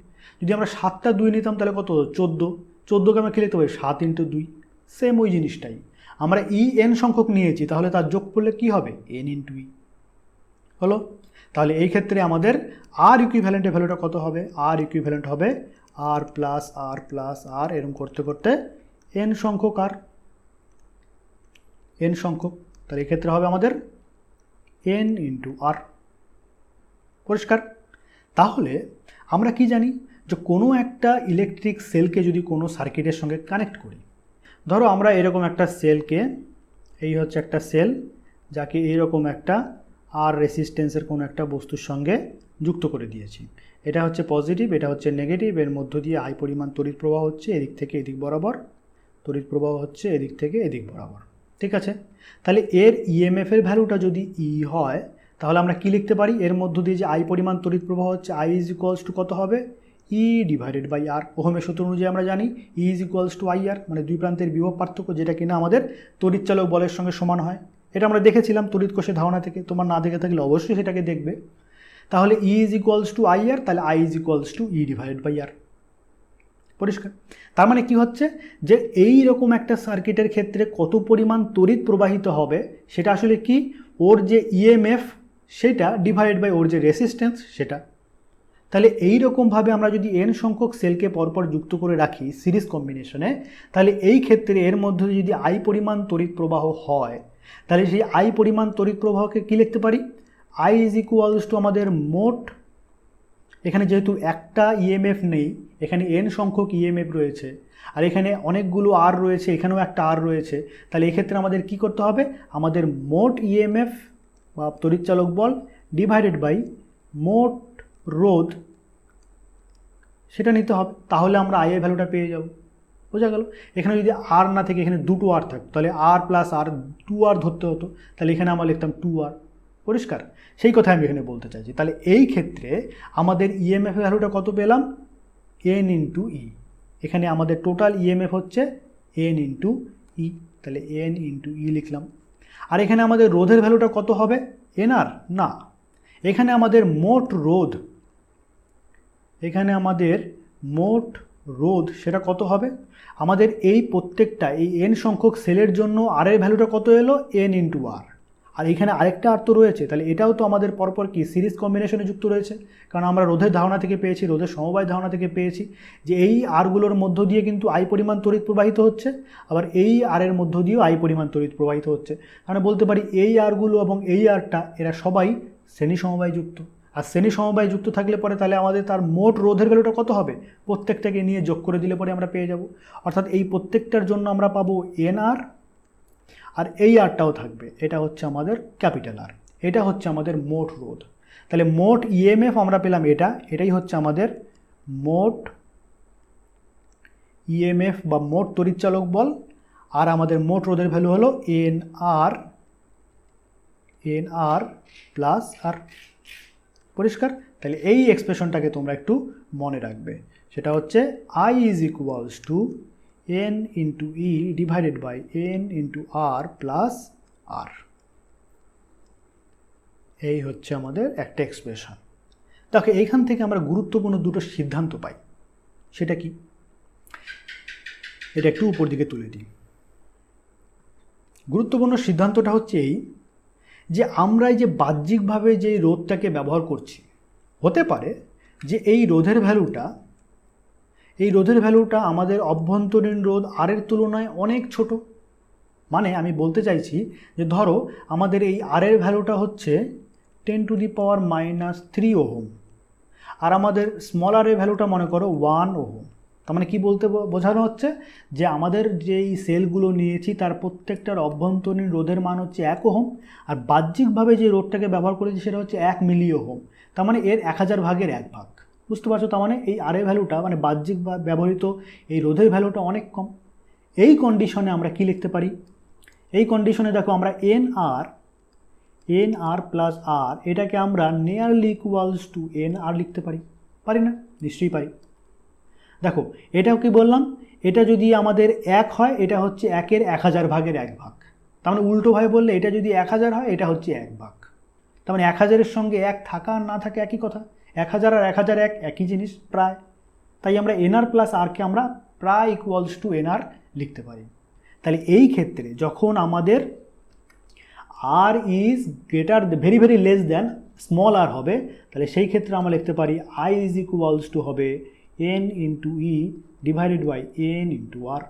Speaker 1: যদি আমরা 7টা 2 নিতাম তাহলে কত? 14। 14কে আমরা কি লিখতে পারি? 7 ইন্টু 2। সেম ওই জিনিসটাই, আমরা n সংখ্যক নিয়েছি, তাহলে তার যোগ করলে কি হবে? n ইন্টু ই। হলো? তাহলে এই ক্ষেত্রে আমাদের আর ইকুইভ্যালেন্টের ভ্যালুটা কত হবে? আর ইকুইভ্যালেন্ট হবে আর প্লাস আর প্লাস আর, এরকম করতে করতে n সংখ্যক আর, n সংখ্যক। তাহলে এক্ষেত্রে হবে আমাদের n ইন্টু আর। পরিষ্কার? তাহলে আমরা কি জানি যে কোনো একটা ইলেকট্রিক সেলকে যদি কোনো সার্কিটের সঙ্গে কানেক্ট করি, ধরো আমরা এরকম একটা সেলকে, এই হচ্ছে একটা সেল যাকে এইরকম একটা আর রেসিস্টেন্সের কোনো একটা বস্তুর সঙ্গে যুক্ত করে দিয়েছি। এটা হচ্ছে পজিটিভ, এটা হচ্ছে নেগেটিভ, এর মধ্য দিয়ে আই পরিমাণ তড়িৎ প্রবাহ হচ্ছে এদিক থেকে এদিক বরাবর, তড়িৎ প্রবাহ হচ্ছে এদিক থেকে এদিক বরাবর। ঠিক আছে, তাহলে এর ইএমএফের ভ্যালুটা যদি ই হয় তাহলে আমরা কি লিখতে পারি, এর মধ্য দিয়ে যে আই পরিমাণ তড়িৎ প্রবাহ হচ্ছে আই ইজ ইকুয়ালস টু কত হবে, ই ডিভাইডেড বাই আর। ওহমের সূত্র অনুযায়ী আমরা জানি ই ইজ ইকুয়ালস টু আই আর, মানে দুই প্রান্তের বিভব পার্থক্য, যেটা কিনা আমাদের তড়িৎচালক বলের সঙ্গে সমান হয়। এটা আমরা দেখেছিলাম তড়িৎ কোষের ধারণা থেকে, তোমার না দেখে থাকলে অবশ্যই সেটাকে দেখবে। তাহলে E is equals to I R, তাহলে I is equals to E divided by R. পরিষ্কার? তার মানে কি হচ্ছে যে এই রকম একটা সার্কিটের ক্ষেত্রে কত পরিমাণ তড়িৎ প্রবাহিত হবে সেটা আসলে কি, ওর যে ইএমএফ সেটা ডিভাইডেড বাই ওর যে রেসিস্ট্যান্স সেটা। তাহলে এই রকমভাবে আমরা যদি এন সংখ্যক সেলকে পরপর যুক্ত করে রাখি সিরিজ কম্বিনেশনে, তাহলে এই ক্ষেত্রে এর মধ্যে যদি আই পরিমাণ তড়িৎ প্রবাহ হয়, তাহলে সেই আই পরিমাণ তড়িৎ প্রবাহকে কী লিখতে পারি, আই ইজ ইকুয়ালস টু আমাদের মোট, এখানে যেহেতু একটা ইএমএফ নেই, এখানে এন সংখ্যক ইএমএফ রয়েছে, আর এখানে অনেকগুলো আর রয়েছে, এখানেও একটা আর রয়েছে, তাহলে এক্ষেত্রে আমাদের কি করতে হবে, আমাদের মোট ইএমএফ বা তড়িৎচালক বল ডিভাইডেড বাই মোট রোধ সেটা নিতে হবে। তাহলে আমরা আই এর ভ্যালুটা পেয়ে যাব। বোঝা গেল? এখানে যদি আর না থেকে এখানে দুটো আর থাকতো, তাহলে আর প্লাস আর, 2R ধরতে হতো, তাহলে এখানে আমরা লিখতাম 2R। পরিষ্কার? সেই কথা আমি এখানে বলতে চাইছি। তাহলে এই ক্ষেত্রে আমাদের ইএমএফ ভ্যালুটা কত পেলাম, এন ইন্টু ই। এখানে আমাদের টোটাল ইএমএফ হচ্ছে এন ইন্টু ই, তাহলে এন ইন্টু ই লিখলাম। আর এখানে আমাদের রোধের ভ্যালুটা কত হবে, এনআর না, এখানে আমাদের মোট রোধ, এখানে আমাদের মোট রোধ সেটা কত হবে, আমাদের এই প্রত্যেকটা এই এন সংখ্যক সেলের জন্য আর এর ভ্যালুটা কত এলো, এন ইন্টু আর। আর এখানে আরেকটা আর তো রয়েছে, তাহলে এটাও তো আমাদের পরপর কি সিরিজ কম্বিনেশনে যুক্ত রয়েছে, কারণ আমরা রোধের ধারণা থেকে পেয়েছি, রোধের সমবায় ধারণা থেকে পেয়েছি যে এই আরগুলোর মধ্য দিয়ে কিন্তু আই পরিমাণ তড়িৎ প্রবাহিত হচ্ছে, আবার এই আরের মধ্য দিয়েও আই পরিমাণ তড়িৎ প্রবাহিত হচ্ছে। মানে বলতে পারি এই আরগুলো এবং এই আরটা এরা সবাই শ্রেণী সমবায় যুক্ত। আর শ্রেণী সমবায় যুক্ত থাকলে পরে তাহলে আমাদের তার মোট রোধের ভ্যালুটা কত হবে, প্রত্যেকটাকে নিয়ে যোগ করে দিলে পরে আমরা পেয়ে যাব। অর্থাৎ এই প্রত্যেকটার জন্য আমরা পাবো এন আর, আর এই আরটাও থাকবে, এটা হচ্ছে আমাদের ক্যাপিটাল আর, এটা হচ্ছে আমাদের মোট রোধ। তাহলে মোট ইএমএফ আমরা পেলাম এটা, এটাই হচ্ছে আমাদের মোট ইএমএফ বা মোট তড়িৎচালক বল। আর আমাদের মোট রোধের ভ্যালু হলো এন আর প্লাস আর। পরিষ্কার? তাহলে এই এক্সপ্রেশনটাকে তোমরা একটু মনে রাখবে, সেটা হচ্ছে I is equals to N into E divided by N into R plus R. এই হচ্ছে আমাদের একটা এক্সপ্রেশন। দেখো এইখান থেকে আমরা গুরুত্বপূর্ণ দুটো সিদ্ধান্ত পাই, সেটা কি, এটা একটু উপর দিকে তুলে দিই। গুরুত্বপূর্ণ সিদ্ধান্তটা হচ্ছে এই যে আমরা এই যে বাহ্যিকভাবে যে রোধটাকে ব্যবহার করছি, হতে পারে যে এই রোধের ভ্যালুটা আমাদের অভ্যন্তরীণ রোধ আর এর তুলনায় অনেক ছোট। মানে আমি বলতে চাইছি যে ধরো আমাদের এই আর এর ভ্যালুটা হচ্ছে 10⁻³ ওহম, আর আমাদের স্মল আর এর ভ্যালুটা মনে করো 1 ওহম। তার মানে কি বলতে বোঝানো হচ্ছে যে আমাদের যেই সেলগুলো নিয়েছি তার প্রত্যেকটার অভ্যন্তরীণ রোধের মান হচ্ছে 1 ওহম, আর বাহ্যিকভাবে যে রোধটাকে ব্যবহার করেছি সেটা হচ্ছে 1 মিলি ওহম। তার মানে এর 1000 ভাগের 1 ভাগ। বুঝতে পারছো? তার মানে এই আর এর ভ্যালুটা মানে বাহ্যিক বা ব্যবহৃত এই রোধের ভ্যালুটা অনেক কম। এই কন্ডিশনে আমরা কি লিখতে পারি, এই কন্ডিশনে দেখো আমরা এন আর প্লাস আর এটাকে আমরা নিয়ারলি ইকুয়ালস টু এন আর লিখতে পারি না? নিশ্চয়ই পারি। দেখো এটাও কি বললাম, এটা যদি আমাদের 1 হয় এটা হচ্ছে 1-এর 1000 ভাগের 1 ভাগ। তার মানে উল্টোভাবে বললে এটা যদি 1000 হয় এটা হচ্ছে 1 ভাগ। তার মানে 1000-এর সঙ্গে 1 থাকা আর না থাকে একই কথা, 1000 আর 1001 একই জিনিস প্রায়। তাই আমরা এনআর প্লাস আরকে আমরা প্রায় ইকুয়ালস টু এনআর লিখতে পারি। তাহলে এই ক্ষেত্রে যখন আমাদের R is greater very very less than small R হবে, তাহলে সেই ক্ষেত্রে আমরা লিখতে পারি আই ইজ ইকুয়ালস টু হবে N into E divided by N into R.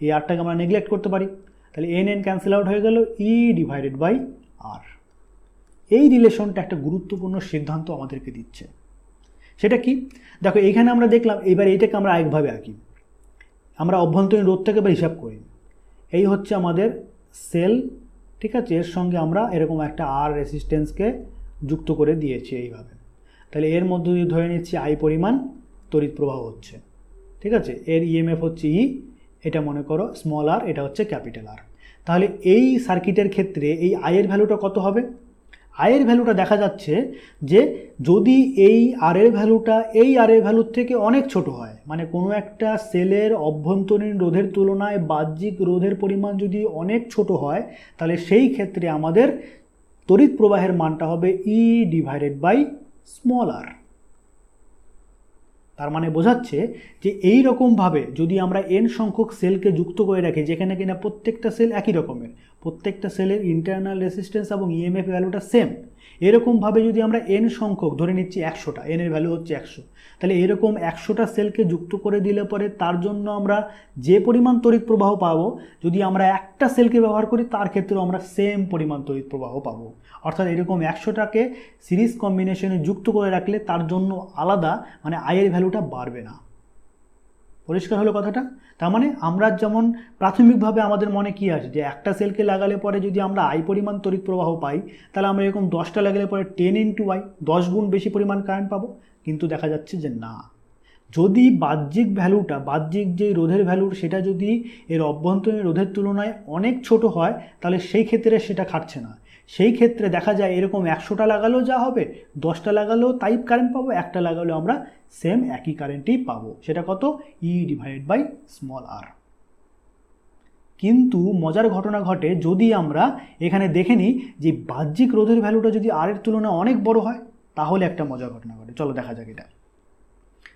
Speaker 1: এই আরটাকে আমরা নেগলেক্ট করতে পারি, তাহলে এন ক্যান্সেল আউট হয়ে গেল, ই ডিভাইডেড বাই আর। এই রিলেশনটা একটা গুরুত্বপূর্ণ সিদ্ধান্ত আমাদেরকে দিচ্ছে। সেটা কি? দেখো এইখানে আমরা দেখলাম, এবার এইটাকে আমরা আরেকভাবে আঁকি। আমরা অভ্যন্তরীণ রোধটাকে এবার হিসাব করি। এই হচ্ছে আমাদের সেল, ঠিক আছে, এর সঙ্গে আমরা এরকম একটা আর রেসিস্ট্যান্সকে যুক্ত করে দিয়েছি এইভাবে। তাহলে এর মধ্যে দিয়ে ধরে নিচ্ছি আই পরিমাণ তড়িৎ প্রবাহ হচ্ছে, ঠিক আছে। এর ইএমএফ হচ্ছে ই, এটা মনে করো স্মল আর, এটা হচ্ছে ক্যাপিটাল আর। তাহলে এই সার্কিটের ক্ষেত্রে এই আয়ের ভ্যালুটা কত হবে? আয়ের ভ্যালুটা দেখা যাচ্ছে যে যদি এই আরের ভ্যালুটা এই আরের ভ্যালুর থেকে অনেক ছোট হয়, মানে কোনো একটা সেলের অভ্যন্তরীণ রোধের তুলনায় বাহ্যিক রোধের পরিমাণ যদি অনেক ছোট হয়, তাহলে সেই ক্ষেত্রে আমাদের তড়িৎ প্রবাহের মানটা হবে ই ডিভাইডেড বাই স্মল আর। তার মানে বোঝাচ্ছে যে এই রকমভাবে যদি আমরা এন সংখ্যক সেলকে যুক্ত করে রাখি, যেখানে কিনা প্রত্যেকটা সেল একই রকমের, প্রত্যেকটা সেলের ইন্টারনাল রেসিস্ট্যান্স এবং ইএমএফ ভ্যালুটা সেম, এরকমভাবে যদি আমরা এন সংখ্যক ধরে নিচ্ছি 100টা, এন এর ভ্যালু হচ্ছে 100, তাহলে এরকম 100টা সেলকে যুক্ত করে দিলে পরে তার জন্য আমরা যে পরিমাণ তড়িৎ প্রবাহ পাবো, যদি আমরা একটা সেলকে ব্যবহার করি তার ক্ষেত্রেও আমরা সেম পরিমাণ তড়িৎ প্রবাহ পাবো। অর্থাৎ এরকম 100টাকে সিরিজ কম্বিনেশনে যুক্ত করে রাখলে তার জন্য আলাদা মানে আয়ের ভ্যালুটা বাড়বে না। পরিষ্কার হলো কথাটা? তার মানে আমরা যেমন প্রাথমিকভাবে আমাদের মনে কি আসে যে একটা সেলকে লাগালে পরে যদি আমরা আই পরিমাণ তড়িৎ প্রবাহ পাই, তাহলে আমরা এরকম 10টা লাগালে পরে 10 ইন্টু আই, 10 গুণ বেশি পরিমাণ কারেন্ট পাবো। কিন্তু দেখা যাচ্ছে যে না, যদি বাহ্যিক ভ্যালুটা, বাহ্যিক যে রোধের ভ্যালুর সেটা যদি এর অভ্যন্তরীণ রোধের তুলনায় অনেক ছোট হয়, তাহলে সেই ক্ষেত্রে সেটা খাটছে না। সেই ক্ষেত্রে দেখা যায় এরকম 100টা লাগালেও যা হবে, 10টা লাগালেও তাই কারেন্ট পাবো, একটা লাগালেও আমরা সেম একই কারেন্টই পাবো। সেটা কত? ই ডিভাইডেড বাই স্মল আর। কিন্তু মজার ঘটনা ঘটে যদি আমরা এখানে দেখে নিই যে বাহ্যিক রোধের ভ্যালুটা যদি আর এর তুলনায় অনেক বড় হয়, তাহলে একটা মজার ঘটনা ঘটে। চলো দেখা যাক এটা।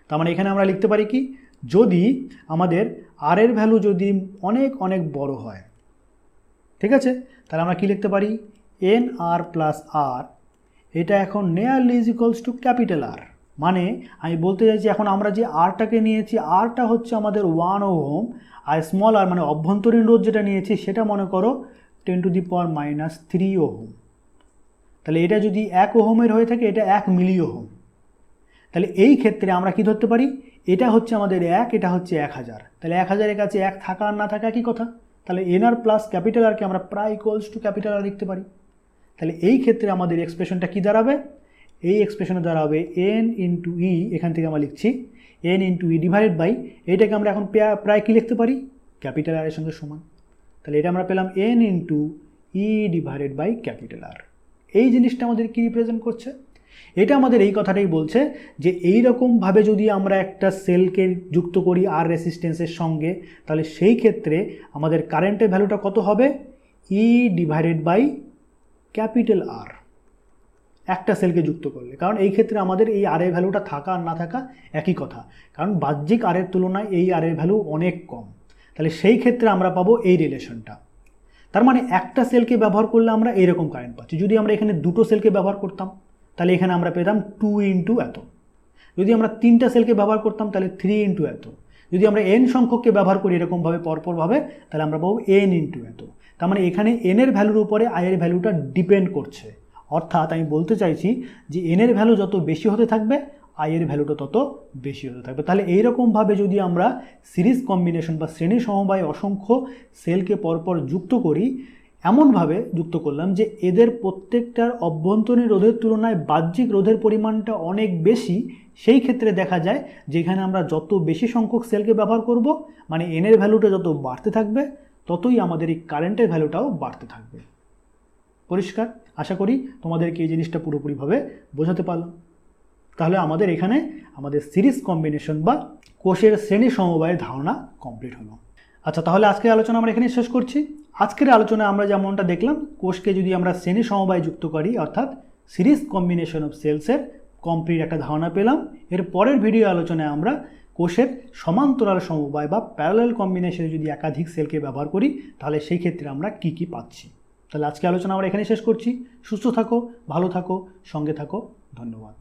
Speaker 1: তার মানে এখানে আমরা লিখতে পারি কি, যদি আমাদের আর এর ভ্যালু যদি অনেক অনেক বড় হয়, ঠিক আছে, তাহলে আমরা কি লিখতে পারি, এন আর প্লাস আর, এটা এখন nearly is equals to capital R. মানে আমি বলতে চাইছি এখন আমরা যে আরটাকে নিয়েছি, আরটা হচ্ছে আমাদের 1 ওহম, আর স্মল আর মানে অভ্যন্তরীণ রোধ যেটা নিয়েছি সেটা মনে করো 10⁻³ ওহম। তাহলে এটা যদি 1 ওহমের হয়ে থাকে, এটা 1 মিলি ওহম। তাহলে এই ক্ষেত্রে আমরা কি ধরতে পারি, এটা হচ্ছে আমাদের 1, এটা হচ্ছে 1000। তাহলে 1000-এর কাছে 1 থাকা আর না থাকা একই কথা। তাহলে এন আর প্লাস ক্যাপিটাল আরকে আমরা প্রায় ইকুয়ালস টু ক্যাপিটাল আর লিখতে পারি। তাহলে এই ক্ষেত্রে আমাদের এক্সপ্রেশনটা কি দাঁড়াবে, এই এক্সপ্রেশনে দাঁড়াবে এন ইন্টু ই, এখান থেকে আমরা লিখছি N into E divided by, এইটাকে আমরা এখন প্রায় কি লিখতে পারি, ক্যাপিটাল আর এর সঙ্গে সমান। তাহলে এটা আমরা পেলাম N into E divided by capital R. এই জিনিসটা আমাদের কি রিপ্রেজেন্ট করছে, এটা আমাদের এই কথাটাই বলছে যে এই রকমভাবে যদি আমরা একটা সেলকে যুক্ত করি আর রেসিস্ট্যান্সের সঙ্গে, তাহলে সেই ক্ষেত্রে আমাদের কারেন্টের ভ্যালুটা কত হবে, E divided by capital R, একটা সেলকে যুক্ত করলে। কারণ এই ক্ষেত্রে আমাদের এই আর এর ভ্যালুটা থাকা আর না থাকা একই কথা, কারণ বাহ্যিক আর এর তুলনায় এই আর এর ভ্যালু অনেক কম। তাহলে সেই ক্ষেত্রে আমরা পাবো এই রিলেশনটা। তার মানে একটা সেলকে ব্যবহার করলে আমরা এইরকম কারেন্ট পাচ্ছি। যদি আমরা এখানে দুটো সেলকে ব্যবহার করতাম, তাহলে এখানে আমরা পেতাম 2 ইন্টু এত। যদি আমরা 3টা সেলকে ব্যবহার করতাম, তাহলে 3 ইন্টু এত। যদি আমরা এন সংখ্যককে ব্যবহার করি এরকমভাবে পরপরভাবে, তাহলে আমরা পাবো এন ইন্টু এত। তার মানে এখানে এনের ভ্যালুর উপরে আয়ের ভ্যালুটা ডিপেন্ড করছে। অর্থাৎ আমি বলতে চাইছি যে এনের ভ্যালু যত বেশি হতে থাকবে, আয়ের ভ্যালুটা তত বেশি হতে থাকবে। তাহলে এইরকমভাবে যদি আমরা সিরিজ কম্বিনেশন বা শ্রেণী সমবায় অসংখ্য সেলকে পরপর যুক্ত করি, এমনভাবে যুক্ত করলাম যে এদের প্রত্যেকটার অভ্যন্তরীণ রোধের তুলনায় বাহ্যিক রোধের পরিমাণটা অনেক বেশি, সেই ক্ষেত্রে দেখা যায় যেখানে আমরা যত বেশি সংখ্যক সেলকে ব্যবহার করব, মানে এনের ভ্যালুটা যত বাড়তে থাকবে, ততই আমাদের এই কারেন্টের ভ্যালুটাও বাড়তে থাকবে। পরিষ্কার? আশা করি তোমাদেরকে এই জিনিসটা পুরোপুরিভাবে বোঝাতে পারলাম। তাহলে আমাদের এখানে আমাদের সিরিজ কম্বিনেশন বা কোষের শ্রেণী সমবায়ের ধারণা কমপ্লিট হলো। আচ্ছা, তাহলে আজকের আলোচনা আমরা এখানে শেষ করছি। আজকের আলোচনায় আমরা যেমনটা দেখলাম, কোষকে যদি আমরা শ্রেণী সমবায় যুক্ত করি, অর্থাৎ সিরিজ কম্বিনেশন অফ সেলসের কমপ্লিট একটা ধারণা পেলাম। এর পরের ভিডিও আলোচনায় আমরা কোষের সমান্তরাল সমবায় বা প্যারালাল কম্বিনেশনে যদি একাধিক সেলকে ব্যবহার করি, তাহলে সেই ক্ষেত্রে আমরা কি কি পাচ্ছি। তাহলে আজকে আলোচনা আমরা এখানে শেষ করছি। সুস্থ থাকো, ভালো থাকো, সঙ্গে থাকো। ধন্যবাদ।